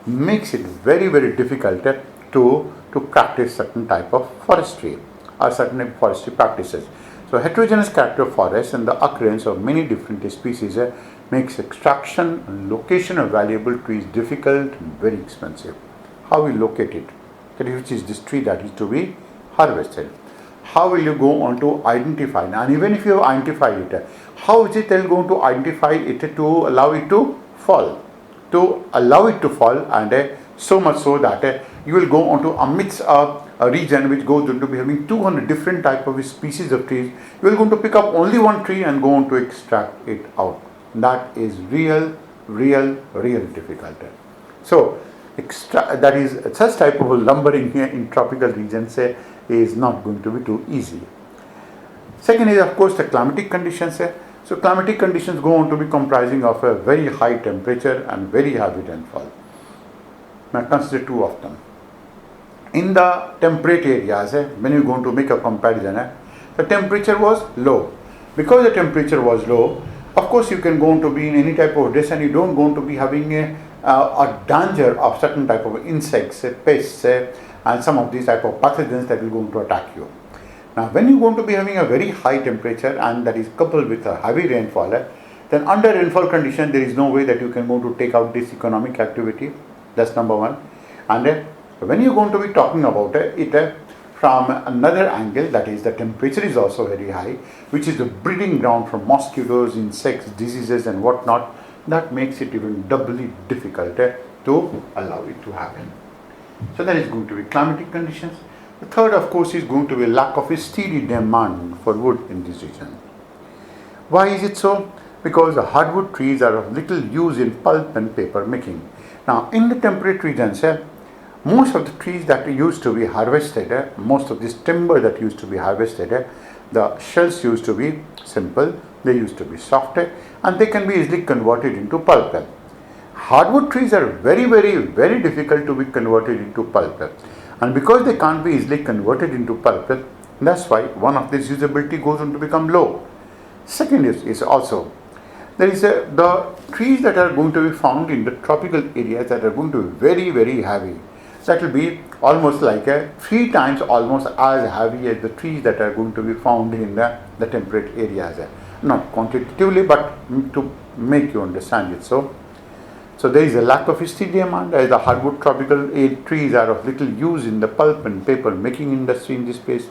makes it very, very difficult to practice certain type of forestry or certain forestry practices. So, heterogeneous character of forest and the occurrence of many different species makes extraction and location of valuable trees difficult and very expensive. How we locate it? That is, which is this tree that is to be harvested. How will you go on to identify? And even if you have identified it, how is it going to identify it to allow it to fall? To allow it to fall, and so much so that you will go on to amidst a region which goes on to be having 200 different type of species of trees. You will go on to pick up only one tree and go on to extract it out. That is real difficult. So that is such type of lumbering here in tropical regions is not going to be too easy. Second is, of course, the climatic conditions. So climatic conditions go on to be comprising of a very high temperature and very heavy rainfall. Now consider two of them. In the temperate areas, when you are going to make a comparison, the temperature was low. Because the temperature was low, of course you can go on to be in any type of dress, and you don't go on to be having a danger of certain type of insects, pests, and some of these type of pathogens that will go on to attack you. Now when you are going to be having a very high temperature and that is coupled with a heavy rainfall, then under rainfall condition there is no way that you can go to take out this economic activity. That's number one. And when you are going to be talking about it from another angle, that is the temperature is also very high, which is the breeding ground for mosquitoes, insects, diseases and whatnot, that makes it even doubly difficult to allow it to happen. So that is going to be climatic conditions. The third, of course, is going to be lack of a steady demand for wood in this region. Why is it so? Because the hardwood trees are of little use in pulp and paper making. Now, in the temperate regions, most of the trees that used to be harvested, most of this timber that used to be harvested, the shells used to be simple, they used to be soft, and they can be easily converted into pulp. Hardwood trees are very, very, very difficult to be converted into pulp. And because they can't be easily converted into pulp, that's why one of this usability goes on to become low. Second is also, there is the trees that are going to be found in the tropical areas that are going to be very, very heavy. That will be almost like 3 times almost as heavy as the trees that are going to be found in the temperate areas. Not quantitatively, but to make you understand it. So So there is a lack of steady demand as the hardwood tropical trees are of little use in the pulp and paper making industry in this place.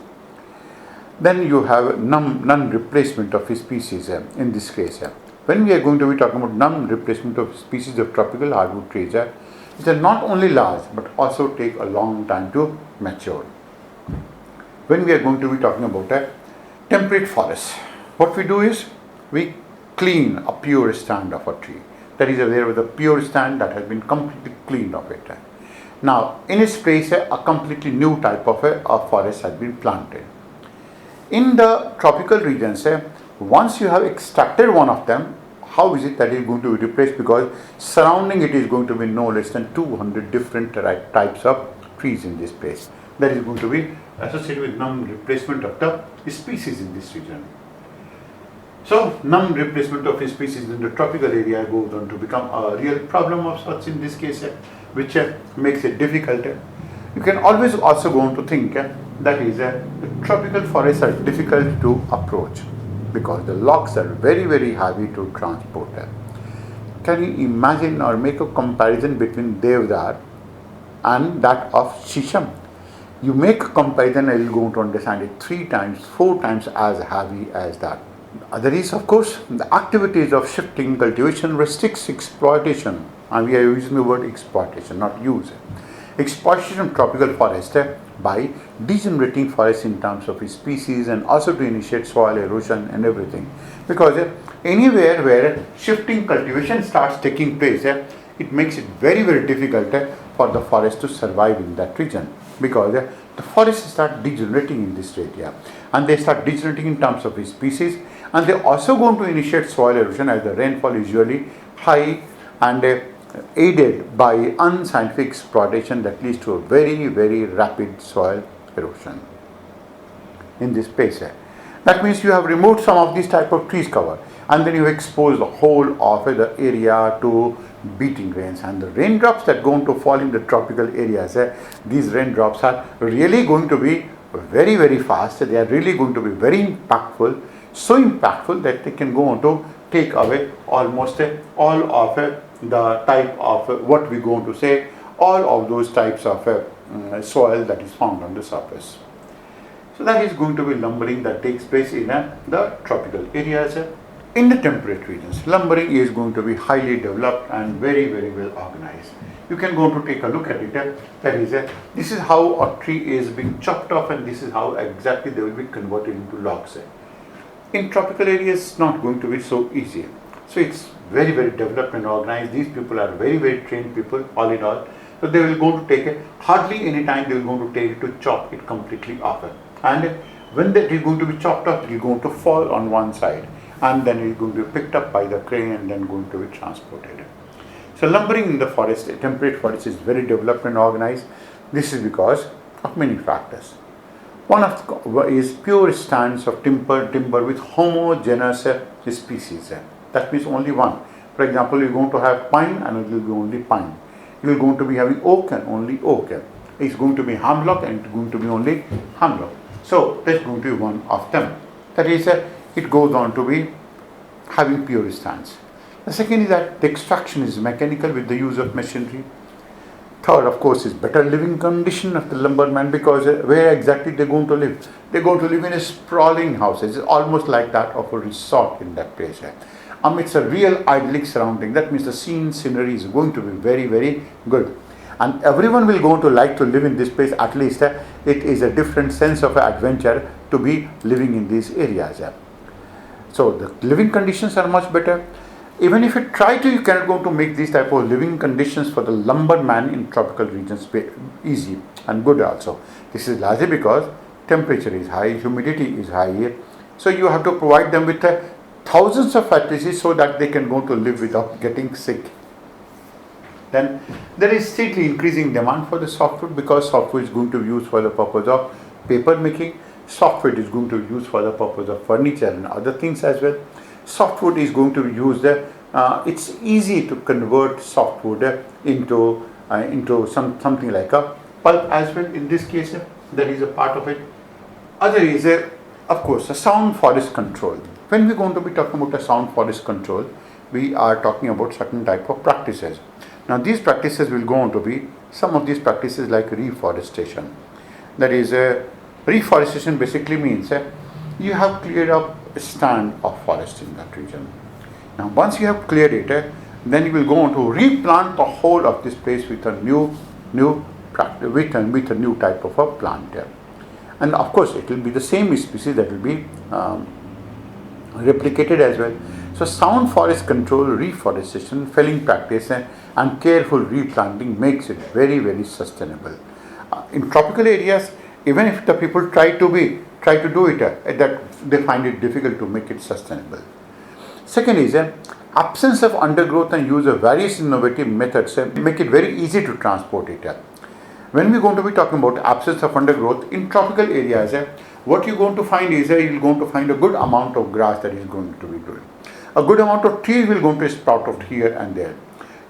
Then you have non-replacement of species in this case. When we are going to be talking about non-replacement of species of tropical hardwood trees, which are not only large but also take a long time to mature. When we are going to be talking about a temperate forest, what we do is we clean a pure stand of a tree. That is there with a pure stand that has been completely cleaned of it. Now, in its place, a completely new type of a forest has been planted. In the tropical regions, once you have extracted one of them, how is it that it is going to be replaced? Because surrounding it is going to be no less than 200 different types of trees in this place. That is going to be associated with non-replacement of the species in this region. So, non-replacement of species in the tropical area goes on to become a real problem of sorts in this case, which makes it difficult. You can always also go on to think that is the tropical forests are difficult to approach because the logs are very, very heavy to transport. Can you imagine or make a comparison between Devdar and that of Shisham? You make a comparison and you will go to understand it 3 times, 4 times as heavy as that. Other is, of course, the activities of shifting cultivation restricts exploitation, and we are using the word exploitation, not use. Exploitation of tropical forest by degenerating forests in terms of species and also to initiate soil erosion and everything. Because anywhere where shifting cultivation starts taking place, it makes it very, very difficult for the forest to survive in that region. Because the forests start degenerating in this area, and they start degenerating in terms of species, and they also going to initiate soil erosion as the rainfall is usually high and aided by unscientific exploitation that leads to a very, very rapid soil erosion in this place. That means you have removed some of these type of trees cover, and then you expose the whole of the area to beating rains, and the raindrops that going to fall in the tropical areas, these raindrops are really going to be very, very fast. They are really going to be very impactful, so impactful that they can go on to take away almost all of the type of what we going to say, all of those types of soil that is found on the surface. So that is going to be lumbering that takes place in the tropical areas. In the temperate regions, lumbering is going to be highly developed and very, very well organized. You can go to take a look at it. That is, this is how a tree is being chopped off, and this is how exactly they will be converted into logs. In tropical areas, it's not going to be so easy. So it's very, very developed and organized. These people are very, very trained people, all in all. So they will go to take it, hardly any time they will go to take it to chop it completely off. And when that is going to be chopped off, it is going to fall on one side, and then it is going to be picked up by the crane and then going to be transported. So lumbering in the forest, temperate forest, is very developed and organized. This is because of many factors. One of is pure stands of timber with homogeneous species. That means only one. For example, you are going to have pine and it will be only pine. You are going to be having oak and only oak. It's going to be hemlock and it's going to be only hemlock. So that's going to be one of them. That is, it goes on to be having pure stands. The second is that the extraction is mechanical with the use of machinery. Third, of course, is better living condition of the lumberman, because where exactly they're going to live? They're going to live in a sprawling house. It's almost like that of a resort in that place. It's a real idyllic surrounding. That means the scenery is going to be very, very good. And everyone will go to like to live in this place. At least it is a different sense of adventure to be living in these areas. So the living conditions are much better. Even if you try to, you cannot go to make these type of living conditions for the lumberman in tropical regions easy and good also. This is largely because temperature is high, humidity is high. So you have to provide them with thousands of facilities so that they can go to live without getting sick. Then there is steadily increasing demand for the softwood, because softwood is going to be used for the purpose of paper making. Softwood is going to be used for the purpose of furniture and other things as well. Softwood is going to be used. It's easy to convert softwood into something like a pulp as well. In this case, that is a part of it. Other is, of course, a sound forest control. When we're going to be talking about a sound forest control, we are talking about certain type of practices. Now these practices will go on to be some of these practices like reforestation. That is, reforestation basically means you have cleared up a stand of forest in that region. Now once you have cleared it, then you will go on to replant the whole of this place with a new practice, with a new type of a plant. And of course it will be the same species that will be replicated as well. So sound forest control, reforestation, felling practice and careful replanting makes it very, very sustainable. In tropical areas, even if the people try to do it, that they find it difficult to make it sustainable. Second is absence of undergrowth and use of various innovative methods make it very easy to transport it. When we're going to be talking about absence of undergrowth in tropical areas, what you're going to find is you're going to find a good amount of grass that is going to be growing. A good amount of trees will going to sprout out here and there.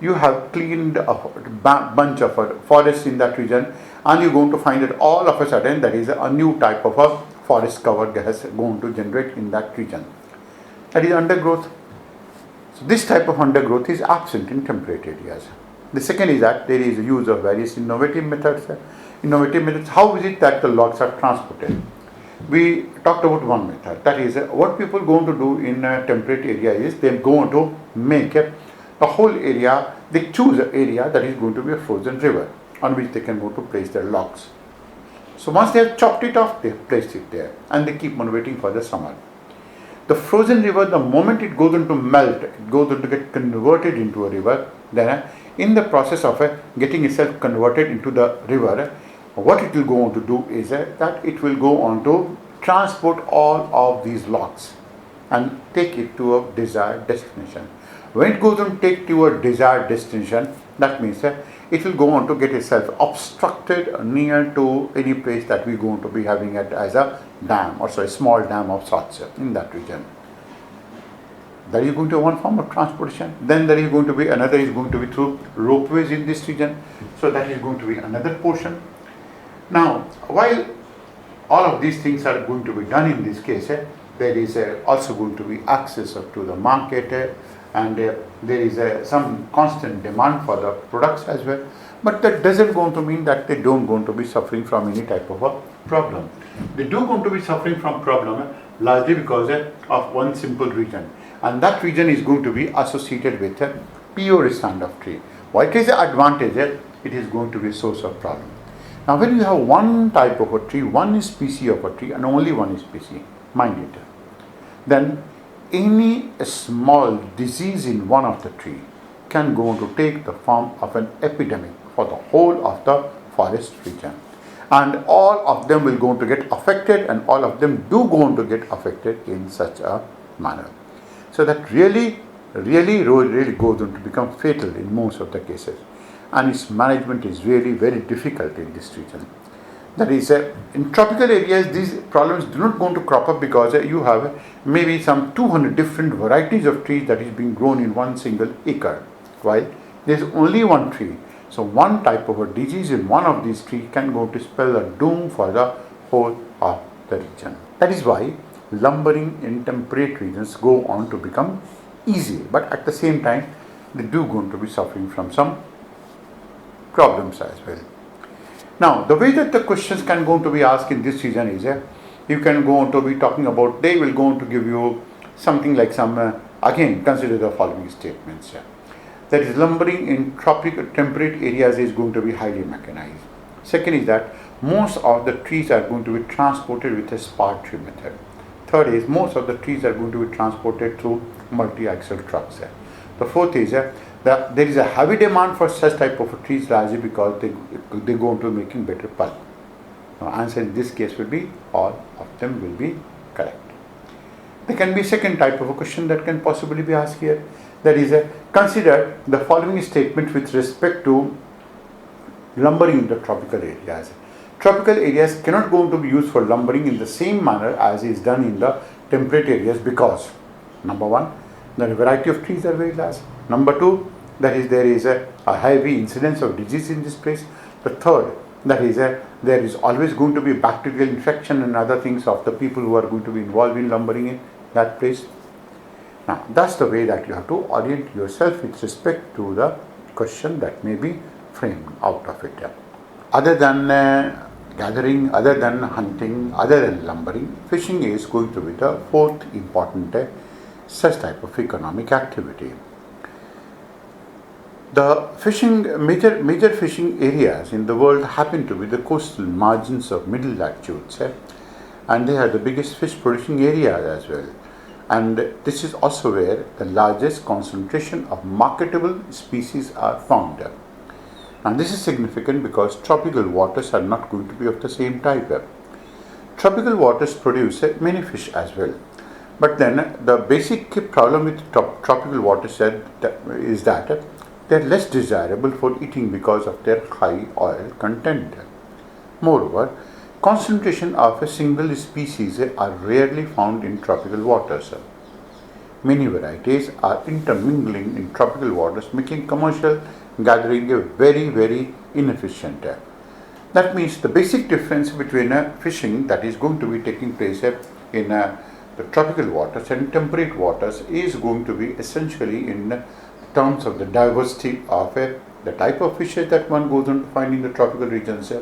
You have cleaned a bunch of forests in that region, and you're going to find that all of a sudden there is a new type of a forest cover gas going to generate in that region. That is undergrowth. So this type of undergrowth is absent in temperate areas. The second is that there is use of various innovative methods. How is it that the logs are transported? We talked about one method. That is what people going to do in a temperate area is they go on to make the whole area. They choose an area that is going to be a frozen river on which they can go to place their logs. So once they have chopped it off, they have placed it there and they keep on waiting for the summer. The frozen river, the moment it goes on to melt, it goes on to get converted into a river. Then in the process of getting itself converted into the river, what it will go on to do is that it will go on to transport all of these logs and take it to a desired destination. When it goes on to take to a desired destination, that means it will go on to get itself obstructed near to any place that we are going to be having it as a dam, or a small dam of sorts in that region. That is going to be one form of transportation. Then there is going to be another is going to be through ropeways in this region. So that is going to be another portion. Now, while all of these things are going to be done in this case, there is also going to be access to the market and there is some constant demand for the products as well. But that doesn't going to mean that they don't going to be suffering from any type of a problem. They do going to be suffering from problem largely because of one simple reason. And that region is going to be associated with a pure stand of tree. While it is an advantage, it is going to be a source of problem. Now when you have one type of a tree, one species of a tree and only one species, mind it, then any small disease in one of the tree can go on to take the form of an epidemic for the whole of the forest region. And all of them will go on to get affected, and all of them do go on to get affected in such a manner. So that really goes on to become fatal in most of the cases. And its management is really very difficult in this region. That is, in tropical areas, these problems do not go to crop up because you have maybe some 200 different varieties of trees that is being grown in one single acre, while there is only one tree. So one type of a disease in one of these trees can go to spell a doom for the whole of the region. That is why lumbering in temperate regions go on to become easy, but at the same time they do going to be suffering from some problems as well. Now, the way that the questions can go to be asked in this region is, you can go on to be talking about, they will go on to give you something like some, again, consider the following statements. That is, lumbering in tropical temperate areas is going to be highly mechanized. Second is that most of the trees are going to be transported with a spar tree method. Third is, most of the trees are going to be transported through multi-axle trucks. The fourth is, that there is a heavy demand for such type of trees largely because they go into making better pulp. Now, answer in this case will be all of them will be correct. There can be second type of a question that can possibly be asked here. That is, consider the following statement with respect to lumbering in the tropical areas. Tropical areas cannot go to be used for lumbering in the same manner as is done in the temperate areas because, number one, the variety of trees are very large. Number two, that is, there is a heavy incidence of disease in this place. The third, that is, there is always going to be bacterial infection and other things of the people who are going to be involved in lumbering in that place. Now, that's the way that you have to orient yourself with respect to the question that may be framed out of it. Other than gathering, other than hunting, other than lumbering, fishing is going to be the fourth important such type of economic activity. The major fishing areas in the world happen to be the coastal margins of middle latitudes, and they are the biggest fish producing areas as well. And this is also where the largest concentration of marketable species are found. And this is significant because tropical waters are not going to be of the same type. Tropical waters produce many fish as well. But then the basic problem with tropical waters is that they are less desirable for eating because of their high oil content. Moreover, concentration of a single species are rarely found in tropical waters. Many varieties are intermingling in tropical waters, making commercial gathering very, very inefficient. That means the basic difference between fishing that is going to be taking place in the tropical waters and temperate waters is going to be essentially in terms of the diversity of the type of fishes that one goes on to find in the tropical regions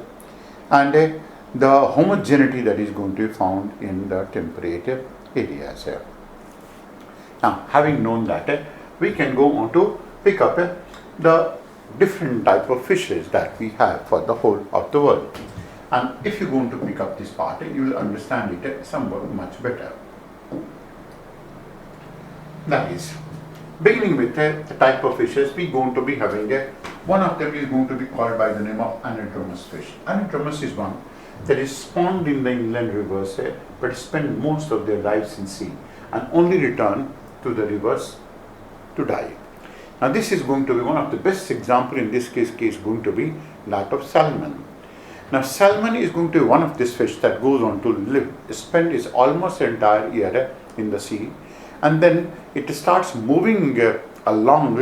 and the homogeneity that is going to be found in the temperate areas. Now, having known that, we can go on to pick up the different type of fishes that we have for the whole of the world. And if you are going to pick up this part, you will understand it somewhat much better. That is, beginning with the type of fishes, we are going to be having one of them is going to be called by the name of anadromous fish. Anadromous is one that is spawned in the inland rivers but spend most of their lives in sea and only return to the rivers to die. Now this is going to be one of the best example in this case going to be that of salmon. Now salmon is going to be one of these fish that goes on to spend its almost entire year in the sea, and then it starts moving along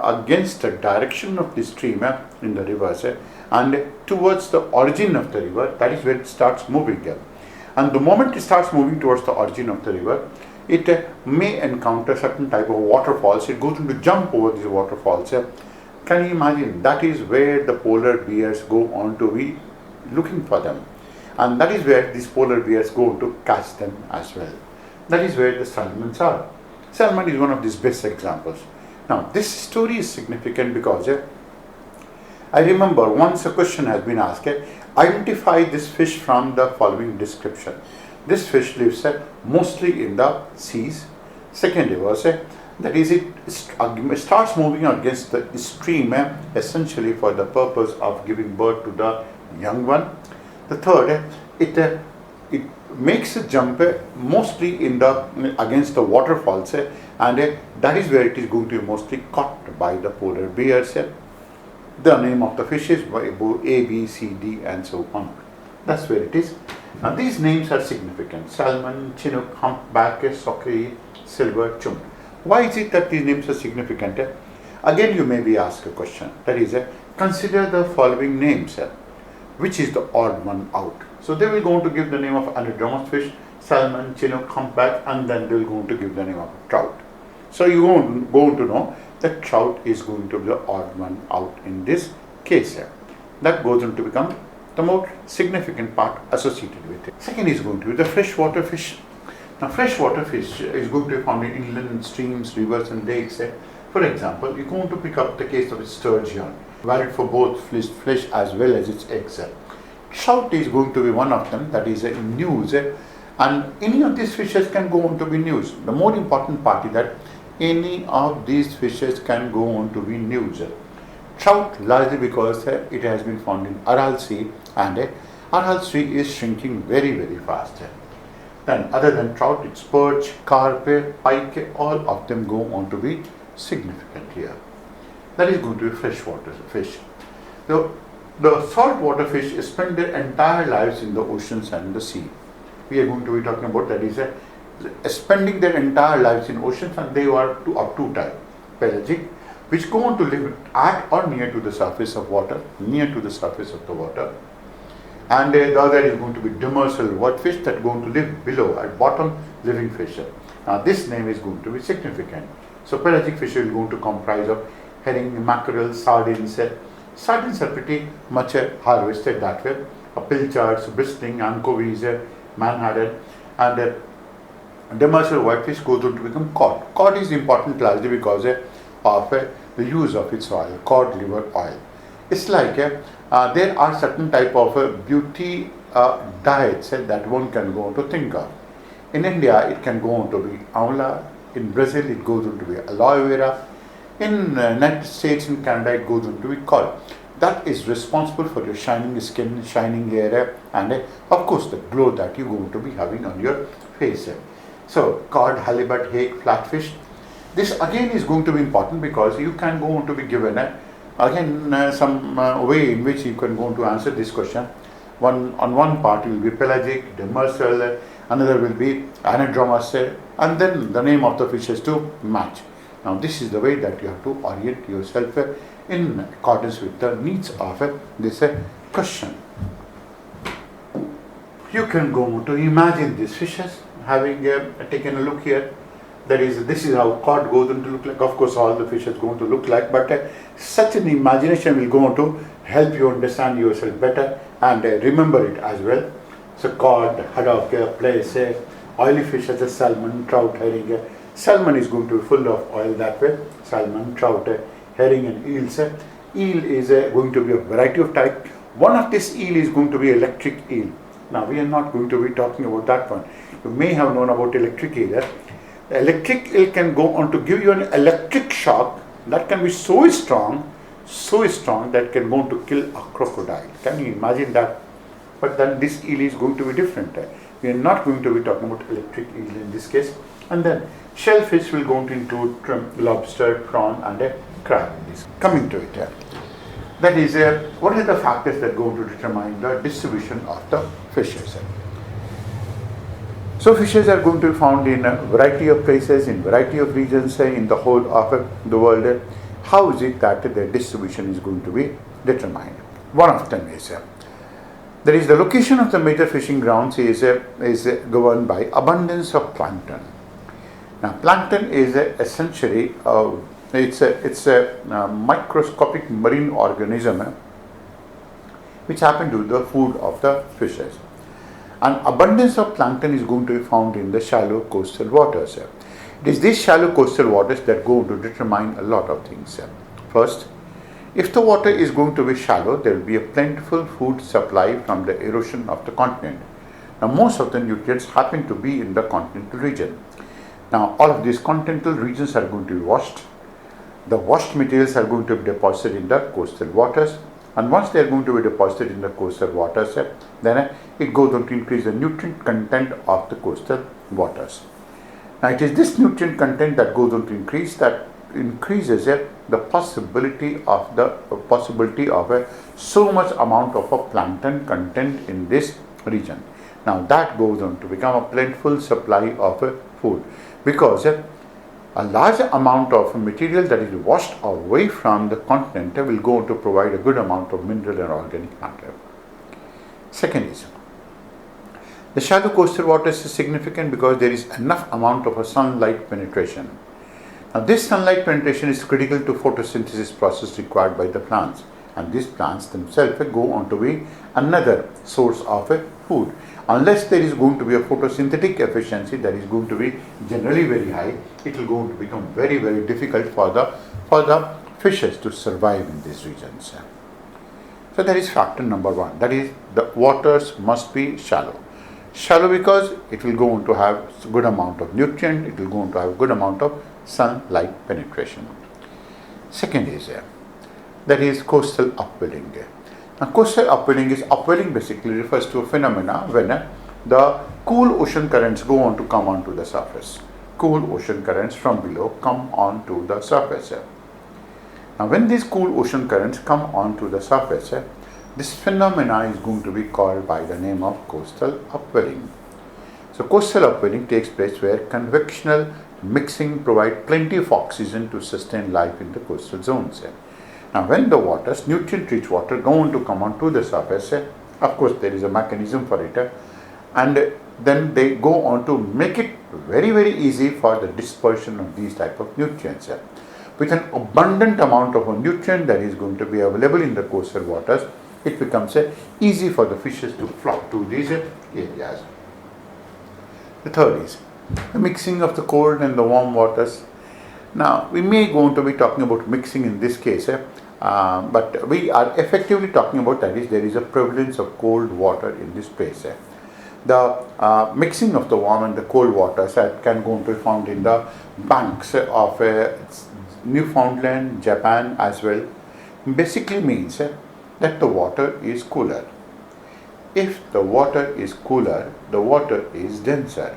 against the direction of the stream in the rivers and towards the origin of the river. That is where it starts moving. And the moment it starts moving towards the origin of the river, it may encounter certain type of waterfalls. It goes on to jump over these waterfalls. Can you imagine? That is where the polar bears go on to be looking for them, and that is where these polar bears go to catch them as well. That is where the salmons are. Salmon is one of these best examples. Now this story is significant because I remember once a question has been asked, identify this fish from the following description. This fish lives mostly in the seas. Second was that is, it starts moving against the stream essentially for the purpose of giving birth to the young one. The third, it makes a jump mostly against the waterfalls and that is where it is going to be mostly caught by the polar bears. The name of the fish is A, B, C, D and so on. That's where it is. Now these names are significant: salmon, chinook, humpback, sockeye, silver, chum. Why is it that these names are significant? Again you may be asked a question, that is, consider the following names. Which is the odd one out? So they will go on to give the name of anadromous fish, salmon, chinook, humpback, and then they will go on to give the name of trout. So you are going to know that trout is going to be the odd one out in this case. That goes on to become the more significant part associated with it. Second is going to be the freshwater fish. Now freshwater fish is going to be found in inland streams, rivers and lakes. For example, you're going to pick up the case of sturgeon, valid for both flesh as well as its eggs. Trout is going to be one of them, that is news, and any of these fishes can go on to be news. The more important part is that any of these fishes can go on to be news. Trout largely because it has been found in Aral Sea, and Aral Sea is shrinking very, very fast. Then other than trout, it's perch, carp, pike, all of them go on to be significant here. That is going to be freshwater fish. The saltwater fish spend their entire lives in the oceans and the sea. We are going to be talking about, that is, spending their entire lives in oceans, and they are of two types: pelagic, which go on to live at or near to the surface of water, and the other is going to be demersal, what fish that go on to live below, at bottom, living fish. Now this name is going to be significant. So pelagic fish is going to comprise of herring, mackerel, sardines. Sardines are pretty much harvested that way. Pilchards, bristling, anchovies, Manhattan, and demersal whitefish goes on to become cod. Cod is important largely because of the use of its oil, cod liver oil. It's like there are certain type of beauty diets that one can go on to think of. In India, it can go on to be amla. In Brazil, it goes on to be aloe vera. In United States and Canada, it goes on to be cod. That is responsible for your shining skin, shining hair, and of course the glow that you're going to be having on your face. So cod, halibut, hake, flatfish. This again is going to be important because you can go on to be given some way in which you can go on to answer this question. On one part will be pelagic, demersal, another will be anadromous, and then the name of the fishes to match. Now this is the way that you have to orient yourself in accordance with the needs of this question. You can go to imagine these fishes having taken a look here. That is, this is how cod goes on to look like. Of course, all the fishes going to look like, but such an imagination will go on to help you understand yourself better and remember it as well. So cod, haddock, plaice, oily fish as a salmon, trout, herring. Salmon is going to be full of oil that way. Salmon, trout, herring and eels. Eel is going to be a variety of type. One of this eel is going to be electric eel. Now we are not going to be talking about that one. You may have known about electric eel. The electric eel can go on to give you an electric shock that can be so strong that can go on to kill a crocodile. Can you imagine that? But then this eel is going to be different. We are not going to be talking about electric eel in this case. And then shellfish will go to include shrimp, lobster, prawn and crab. Coming to it, that is, what are the factors that go to determine the distribution of the fishes? So fishes are going to be found in a variety of places, in variety of regions, in the whole of the world. How is it that their distribution is going to be determined? One of them is there is the location of the major fishing grounds is governed by abundance of plankton. Now, plankton is essentially it's a microscopic marine organism which happen to be the food of the fishes. An abundance of plankton is going to be found in the shallow coastal waters. It is these shallow coastal waters that go to determine a lot of things. First, if the water is going to be shallow, there will be a plentiful food supply from the erosion of the continent. Now, most of the nutrients happen to be in the continental region. Now, all of these continental regions are going to be washed. The washed materials are going to be deposited in the coastal waters. And once they are going to be deposited in the coastal waters, then it goes on to increase the nutrient content of the coastal waters. Now, it is this nutrient content that goes on to increase, that increases the possibility of so much amount of a plankton content in this region. Now, that goes on to become a plentiful supply of food, because a large amount of material that is washed away from the continent will go on to provide a good amount of mineral and organic matter. Second is, the shallow coastal waters is significant because there is enough amount of a sunlight penetration. Now, this sunlight penetration is critical to photosynthesis process required by the plants, and these plants themselves go on to be another source of food. Unless there is going to be a photosynthetic efficiency that is going to be generally very high, it will go on to become very, very difficult for the fishes to survive in these regions. So that is factor number one. That is, the waters must be shallow. Shallow because it will go on to have a good amount of nutrient, it will go on to have a good amount of sunlight penetration. Second is that is coastal upwelling. Now, coastal upwelling basically refers to a phenomena when the cool ocean currents go on to come onto the surface. Cool ocean currents from below come onto the surface. Now, when these cool ocean currents come onto the surface, this phenomena is going to be called by the name of coastal upwelling. So, coastal upwelling takes place where convectional mixing provides plenty of oxygen to sustain life in the coastal zones. Now, when the waters, nutrient-rich water, go on to come onto the surface, of course, there is a mechanism for it, and then they go on to make it very, very easy for the dispersion of these type of nutrients. with an abundant amount of a nutrient that is going to be available in the coastal waters, it becomes easy for the fishes to flock to these areas. The third is the mixing of the cold and the warm waters. Now, we may go on to be talking about mixing in this case, but we are effectively talking about that is there is a prevalence of cold water in this place. The mixing of the warm and the cold waters can go on to be found in the banks of Newfoundland, Japan as well. Basically means that the water is cooler. If the water is cooler, the water is denser.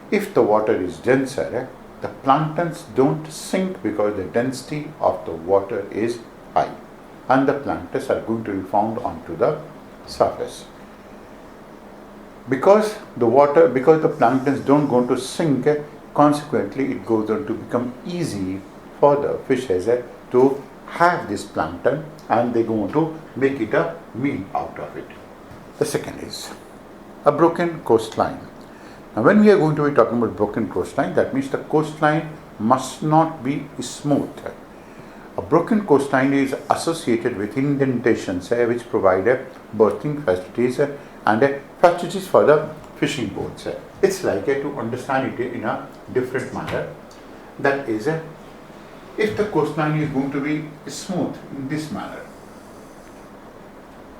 If the water is denser, the planktons don't sink because the density of the water is high, and the planktons are going to be found onto the surface. Because the planktons don't go to sink, consequently it goes on to become easy for the fishes to have this plankton, and they go on to make it a meal out of it. The second is a broken coastline. Now, when we are going to be talking about broken coastline, that means the coastline must not be smooth. A broken coastline is associated with indentations which provide berthing facilities and facilities for the fishing boats. It's like to understand it in a different manner. That is, if the coastline is going to be smooth in this manner,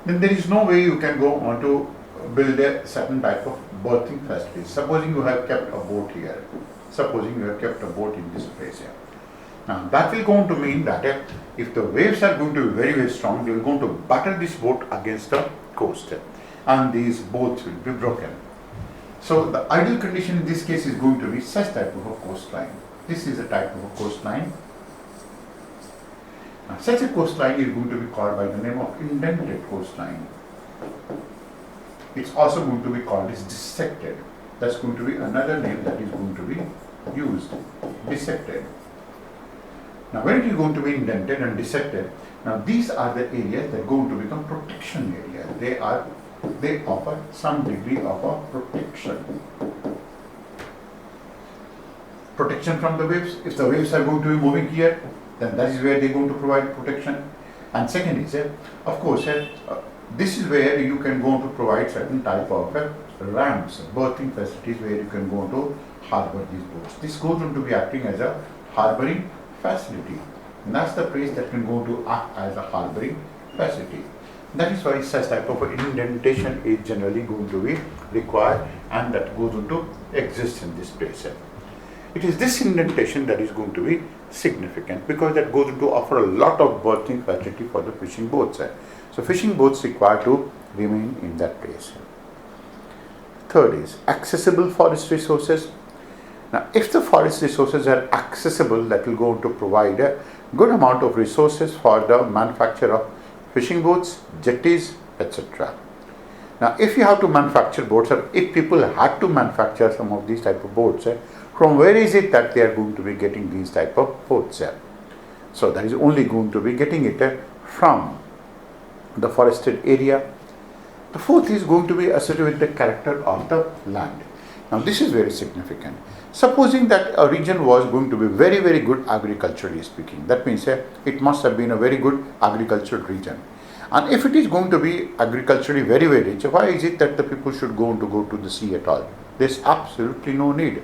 then there is no way you can go on to build a certain type of berthing facilities. Supposing you have kept a boat here, supposing you have kept a boat in this place here. Now that will go on to mean that if the waves are going to be very, very strong, they will going to batter this boat against the coast, and these boats will be broken. So the ideal condition in this case is going to be such type of a coastline. This is a type of a coastline. Now, such a coastline is going to be called by the name of indented coastline. It's also going to be called as dissected. That's going to be another name that is going to be used, dissected. Now, when it is going to be indented and dissected, now these are the areas that are going to become protection areas. They offer some degree of a protection. Protection from the waves. If the waves are going to be moving here, then that is where they are going to provide protection. And second is, of course, this is where you can go on to provide certain type of ramps, berthing facilities where you can go on to harbor these boats. This goes on to be acting as a harboring facility. And that's the place that can go to act as a harboring facility. That is why such type of indentation is generally going to be required, and that goes on to exist in this place. It is this indentation that is going to be significant because that goes to offer a lot of berthing facility for the fishing boats. So fishing boats require to remain in that place. Third is accessible forest resources. Now, if the forest resources are accessible, that will go on to provide a good amount of resources for the manufacture of fishing boats, jetties, etc. Now, if you have to manufacture boats, or if people had to manufacture some of these type of boats, from where is it that they are going to be getting these type of boats? So that is only going to be getting it from the forested area. The fourth is going to be associated with the character of the land. Now this is very significant. Supposing that a region was going to be very, very good agriculturally speaking, that means it must have been a very good agricultural region. And if it is going to be agriculturally very, very rich, why is it that the people should go to the sea at all? There's absolutely no need.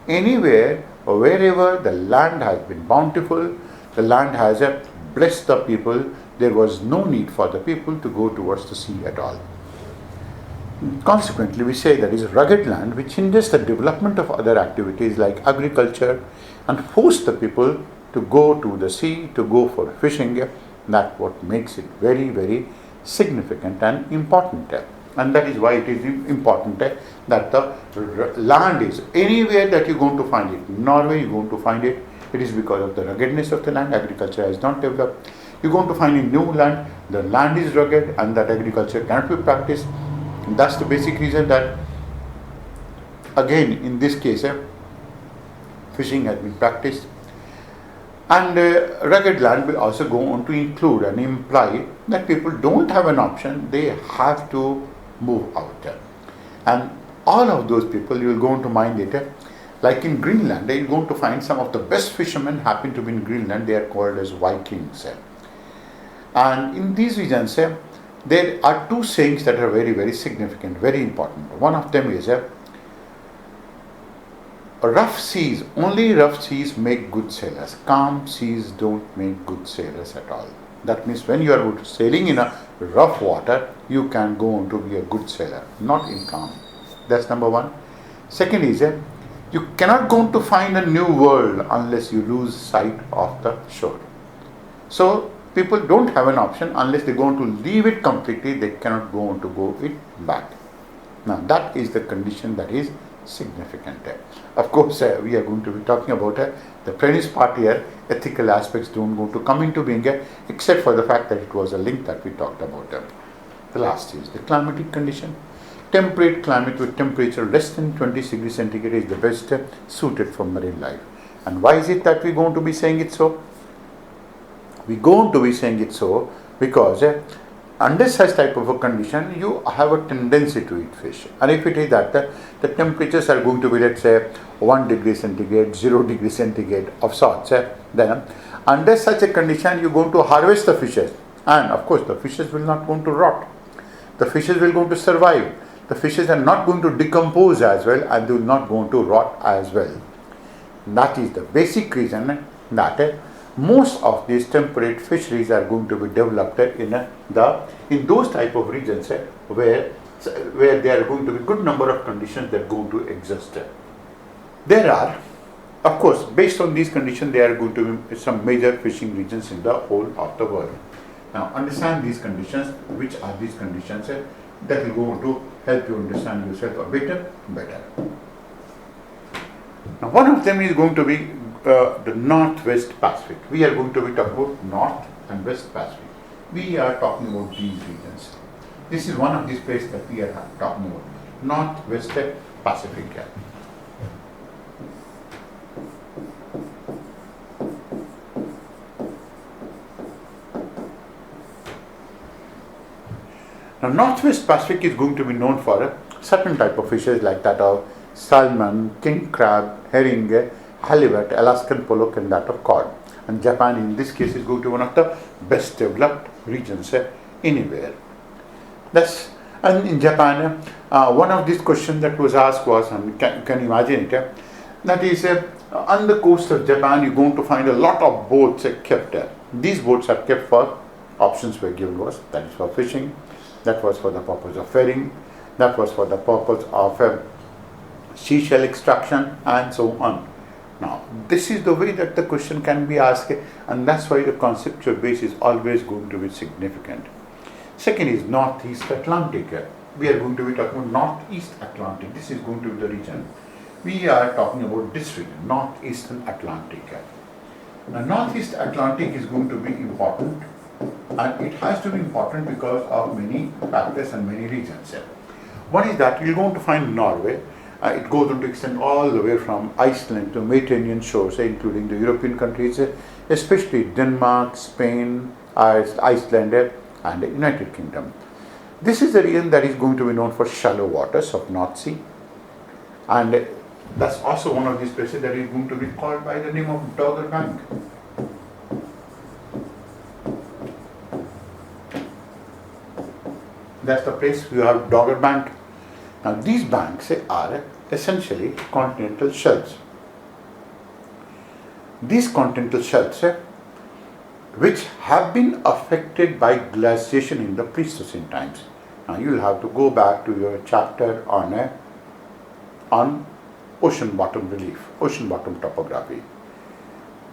Anywhere or wherever the land has been bountiful, the land has blessed the people, there was no need for the people to go towards the sea at all. Consequently, we say that is rugged land which hinders the development of other activities like agriculture and force the people to go to the sea, to go for fishing. That's what makes it very, very significant and important. And that is why it is important that the land is anywhere that you're going to find it. Norway, you're going to find it. It is because of the ruggedness of the land. Agriculture has not developed. You're going to find in new land, the land is rugged and that agriculture cannot be practiced. And that's the basic reason that, again, in this case, fishing has been practiced. And rugged land will also go on to include and imply that people don't have an option, they have to move out. And all of those people, you will go on to mind it, Like in Greenland, you're going to find some of the best fishermen happen to be in Greenland. They are called as Vikings. And in these regions, there are two sayings that are very, very significant, very important. One of them is rough seas, only rough seas make good sailors. Calm seas don't make good sailors at all. That means when you are sailing in a rough water, you can go on to be a good sailor, not in calm. That's number one. Second is, you cannot go on to find a new world unless you lose sight of the shore. So people don't have an option unless they go on to leave it completely. They cannot go on to go it back. Now that is the condition that is significant. Of course, we are going to be talking about the previous part here. Ethical aspects don't go to come into being, except for the fact that it was a link that we talked about. The last is the climatic condition. Temperate climate with temperature less than 20 degrees centigrade is the best suited for marine life. And why is it that we're going to be saying it so? We're going to be saying it so because under such type of a condition, you have a tendency to eat fish. And if it is that the temperatures are going to be, let's say, 1 degree centigrade, 0 degree centigrade of sorts, then under such a condition, you're going to harvest the fishes. And of course, the fishes will not going to rot. The fishes will going to survive. The fishes are not going to decompose as well, and they will not going to rot as well. That is the basic reason that most of these temperate fisheries are going to be developed in those type of regions where there are going to be good number of conditions that are going to exist. There are, of course, based on these conditions, there are going to be some major fishing regions in the whole of the world. Now, understand these conditions. Which are these conditions? That will go on to help you understand yourself a bit better. Now, one of them is going to be the Northwest Pacific. We are going to be talking about North and West Pacific. We are talking about these regions. This is one of these places that we are talking about. Northwest Pacific. Now, Northwest Pacific is going to be known for a certain type of fishes like that of salmon, king crab, herring, halibut, Alaskan pollock, and that of cod. And Japan in this case is going to be one of the best developed regions anywhere. And in Japan, one of these questions that was asked was, and can you imagine it, that is on the coast of Japan you're going to find a lot of boats kept there. These boats are kept for, options were given was, that is for fishing, that was for the purpose of ferrying, that was for the purpose of seashell extraction, and so on. Now, this is the way that the question can be asked, and that's why the conceptual base is always going to be significant. Second is Northeast Atlantic. We are going to be talking about Northeast Atlantic. This is going to be the region. We are talking about this region, Northeastern Atlantic. Now, Northeast Atlantic is going to be important, and it has to be important because of many factors and many reasons. One is that you're going to find Norway. It goes on to extend all the way from Iceland to Mediterranean shores, including the European countries, especially Denmark, Spain, Iceland, and the United Kingdom. This is the region that is going to be known for shallow waters of North Sea, and that's also one of these places that is going to be called by the name of Dogger Bank. That's the place we have Dogger Bank. Now, these banks are essentially continental shelves. These continental shelves, which have been affected by glaciation in the Pleistocene times. Now, you will have to go back to your chapter on ocean bottom relief, ocean bottom topography.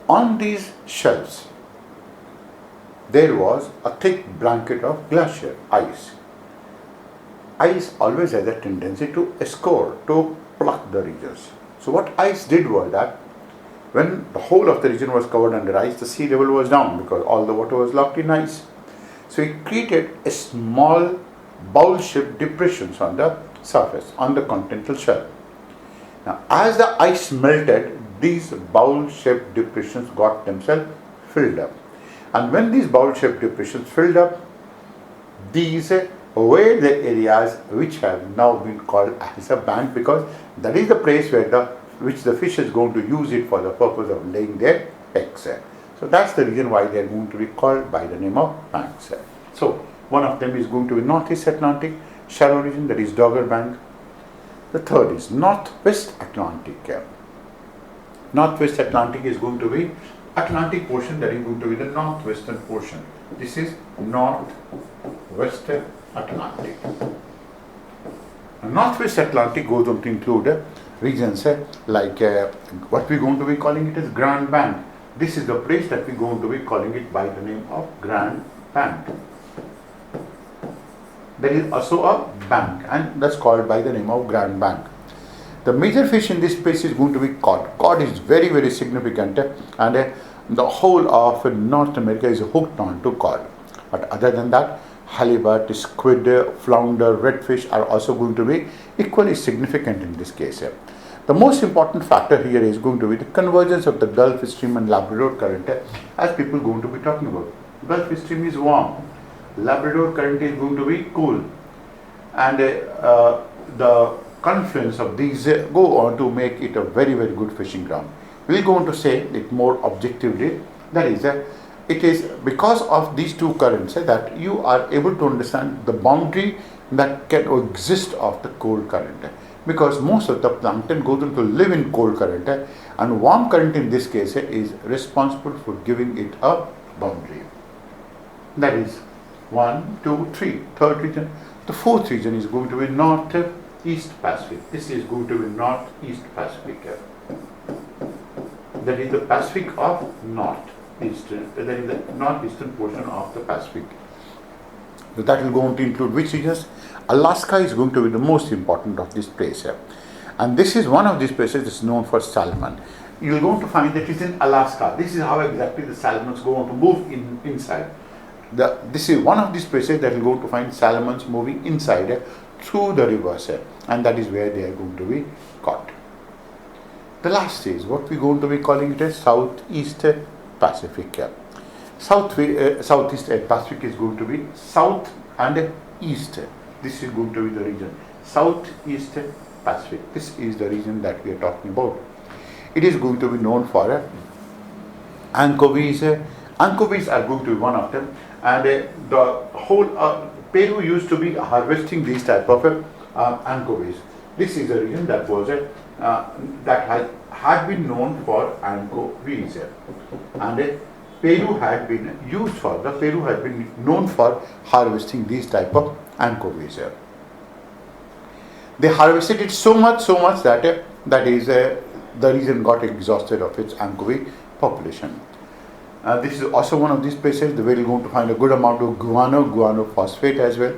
On these shelves, there was a thick blanket of glacier ice. Ice always has a tendency to score, to pluck the regions. So what ice did was that when the whole of the region was covered under ice, the sea level was down because all the water was locked in ice. So it created a small bowl-shaped depressions on the surface, on the continental shelf. Now, as the ice melted, these bowl-shaped depressions got themselves filled up. And when these bowl-shaped depressions filled up, these were the areas which have now been called as a bank, because that is the place where the which the fish is going to use it for the purpose of laying their eggs. So that's the reason why they are going to be called by the name of banks. So one of them is going to be Northeast Atlantic shallow region, that is Dogger Bank. The third is Northwest Atlantic. Northwest Atlantic is going to be Atlantic portion, that is going to be the northwestern portion. This is Northwest Atlantic. Northwest Atlantic goes on to include regions like what we're going to be calling it as Grand Bank. This is the place that we're going to be calling it by the name of Grand Bank. There is also a bank, and that's called by the name of Grand Bank. The major fish in this place is going to be cod. Cod is very, very significant, and the whole of North America is hooked on to cod. But other than that, halibut, squid, flounder, redfish are also going to be equally significant in this case. The most important factor here is going to be the convergence of the Gulf Stream and Labrador Current, as people are going to be talking about. Gulf Stream is warm, Labrador Current is going to be cool, and the confluence of these go on to make it a very, very good fishing ground. We're going to say it more objectively, that is, it is because of these two currents that you are able to understand the boundary that can exist of the cold current, because most of the plankton goes on to live in cold current, and warm current in this case is responsible for giving it a boundary. That is 1, 2, 3, third region. The fourth region is going to be Northeast Pacific. This is going to be Northeast Pacific. That is the Pacific of Northeastern. That is the northeastern portion of the Pacific. So that will go on to include which regions? Alaska is going to be the most important of this place. And this is one of these places that is known for salmon. You're going to find that it's in Alaska. This is how exactly the salmons go on to move inside. This is one of these places that will go to find salmons moving inside through the rivers, and that is where they are going to be caught. The last is what we're going to be calling it as Southeast Pacific. Southeast Pacific is going to be south and east. This is going to be the region. Southeast Pacific. This is the region that we are talking about. It is going to be known for anchovies. Anchovies are going to be one of them, and the whole Peru used to be harvesting these type of anchovies. This is a region that was that had been known for anchovies, and Peru had been known for harvesting these type of anchovies. They harvested it so much that the region got exhausted of its anchovy population. This is also one of these places where you're going to find a good amount of guano phosphate as well.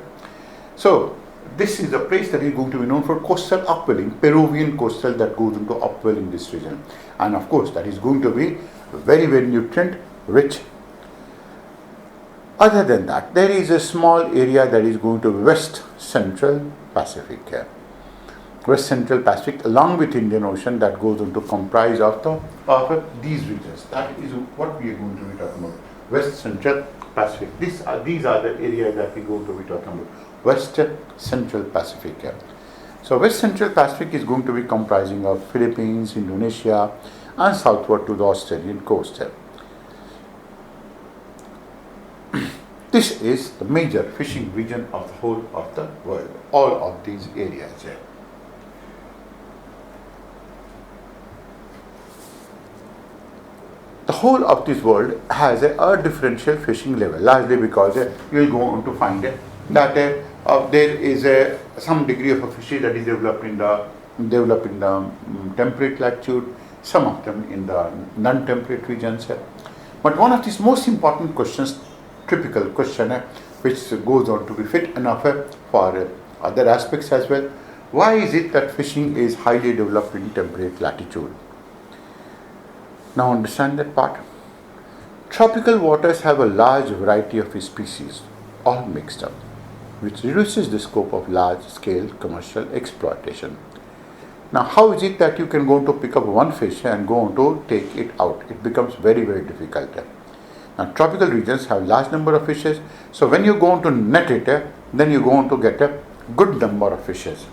So this is a place that is going to be known for coastal upwelling, Peruvian coastal that goes into upwell in this region, and of course that is going to be very, very nutrient rich. Other than that, there is a small area that is going to be West Central Pacific. West Central Pacific along with Indian Ocean that goes on to comprise of these regions. That is what we are going to be talking about. West Central Pacific. These are the areas that we are going to be talking about. West Central Pacific. So West Central Pacific is going to be comprising of Philippines, Indonesia, and southward to the Australian coast. This is the major fishing region of the whole of the world. All of these areas. The whole of this world has a differential fishing level, largely because you will go on to find that there is some degree of a fishery that is developed in the temperate latitude, some of them in the non-temperate regions. But one of these most important questions, typical question, which goes on to be fit enough for other aspects as well. Why is it that fishing is highly developed in temperate latitude? Now understand that part. Tropical waters have a large variety of species, all mixed up, which reduces the scope of large-scale commercial exploitation. Now, how is it that you can go on to pick up one fish and go on to take it out? It becomes very, very difficult. Now, tropical regions have large number of fishes, so when you go on to net it, then you go on to get a good number of fishes.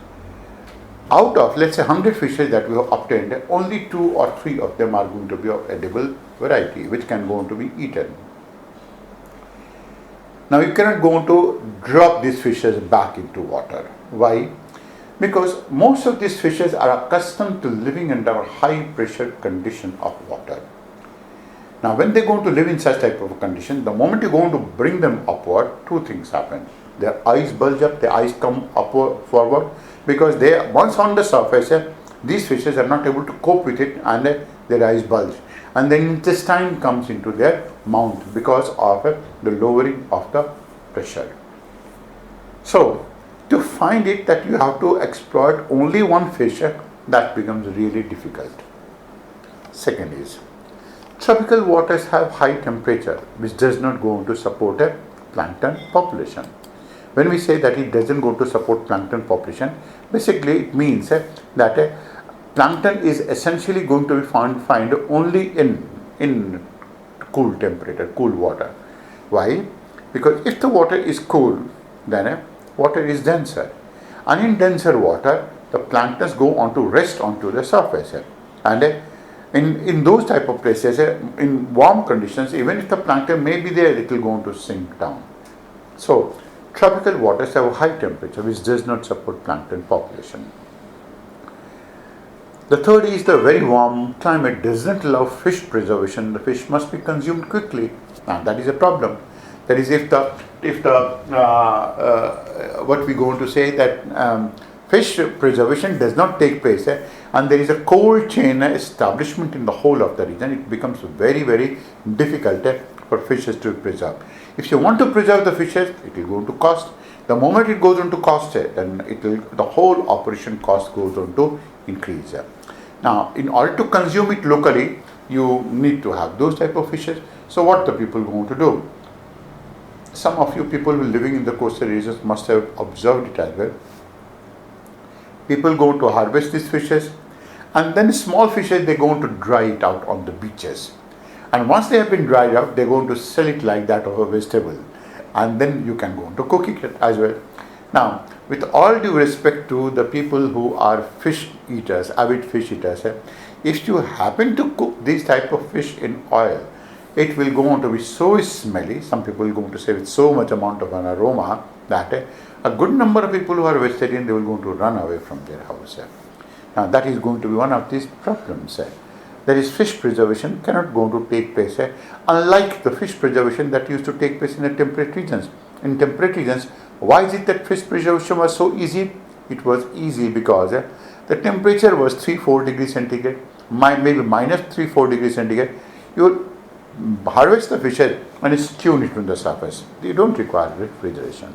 out of, let's say, 100 fishes that we have obtained, only 2 or 3 of them are going to be of edible variety, which can go on to be eaten. Now you cannot go on to drop these fishes back into water. Why? Because most of these fishes are accustomed to living under a high pressure condition of water. Now when they go on to live in such type of a condition, the moment you go on to bring them upward, 2 things happen. Their eyes bulge up, their eyes come upward, forward, because they, once on the surface, these fishes are not able to cope with it, and their eyes bulge. And then intestine comes into their mouth because of the lowering of the pressure. So to find it that you have to exploit only one fish, that becomes really difficult. Second is, tropical waters have high temperature, which does not go on to support a plankton population. When we say that it doesn't go to support plankton population, basically it means that plankton is essentially going to be found only in cool temperature, cool water. Why? Because if the water is cool, then water is denser, and in denser water the planktons go on to rest onto the surface, and in those type of places, in warm conditions, even if the plankton may be there, it will go on to sink down. So tropical waters have a high temperature, which does not support plankton population. The third is, the very warm climate does not allow fish preservation. The fish must be consumed quickly, and that is a problem. That is, if what we go on to say that fish preservation does not take place, and there is a cold chain establishment in the whole of the region, it becomes very, very difficult for fishes to be preserved. If you want to preserve the fishes, it will go into cost. The moment it goes into cost, then the whole operation cost goes on to increase. Now, in order to consume it locally, you need to have those type of fishes. So what the people going to do? Some of you people who are living in the coastal regions must have observed it as well. People go to harvest these fishes, and then small fishes, they go on to dry it out on the beaches. And once they have been dried out, they're going to sell it like that of a vegetable. And then you can go on to cook it as well. Now, with all due respect to the people who are fish eaters, avid fish eaters, if you happen to cook this type of fish in oil, it will go on to be so smelly. Some people are going to say with so much amount of an aroma that a good number of people who are vegetarian, they will go on to run away from their house. Now, that is going to be one of these problems. That is, fish preservation cannot go on to take place, unlike the fish preservation that used to take place in the temperate regions. In temperate regions, why is it that fish preservation was so easy? It was easy because the temperature was 3-4 degrees centigrade, maybe minus 3-4 degrees centigrade. You harvest the fish and stew it on the surface. You don't require refrigeration.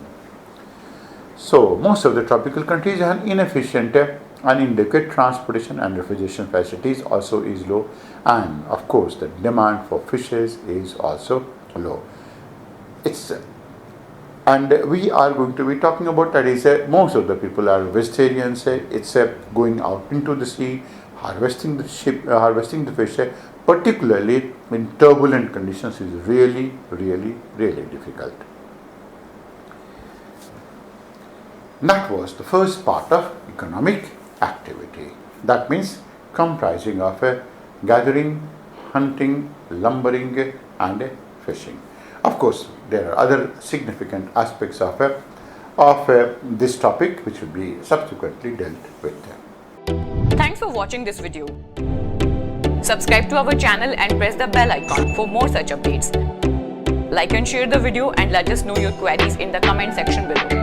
So most of the tropical countries have inefficient and inadequate transportation and refrigeration facilities also is low, and of course the demand for fishes is also low. And we are going to be talking about that is most of the people are vegetarians. It's going out into the sea, harvesting the fish, particularly in turbulent conditions, is really, really, really difficult. That was the first part of economic activity. That means comprising of gathering, hunting, lumbering, and fishing. Of course, there are other significant aspects of this topic which will be subsequently dealt with. Thanks for watching this video. Subscribe to our channel and press the bell icon for more such updates. Like and share the video and let us know your queries in the comment section below.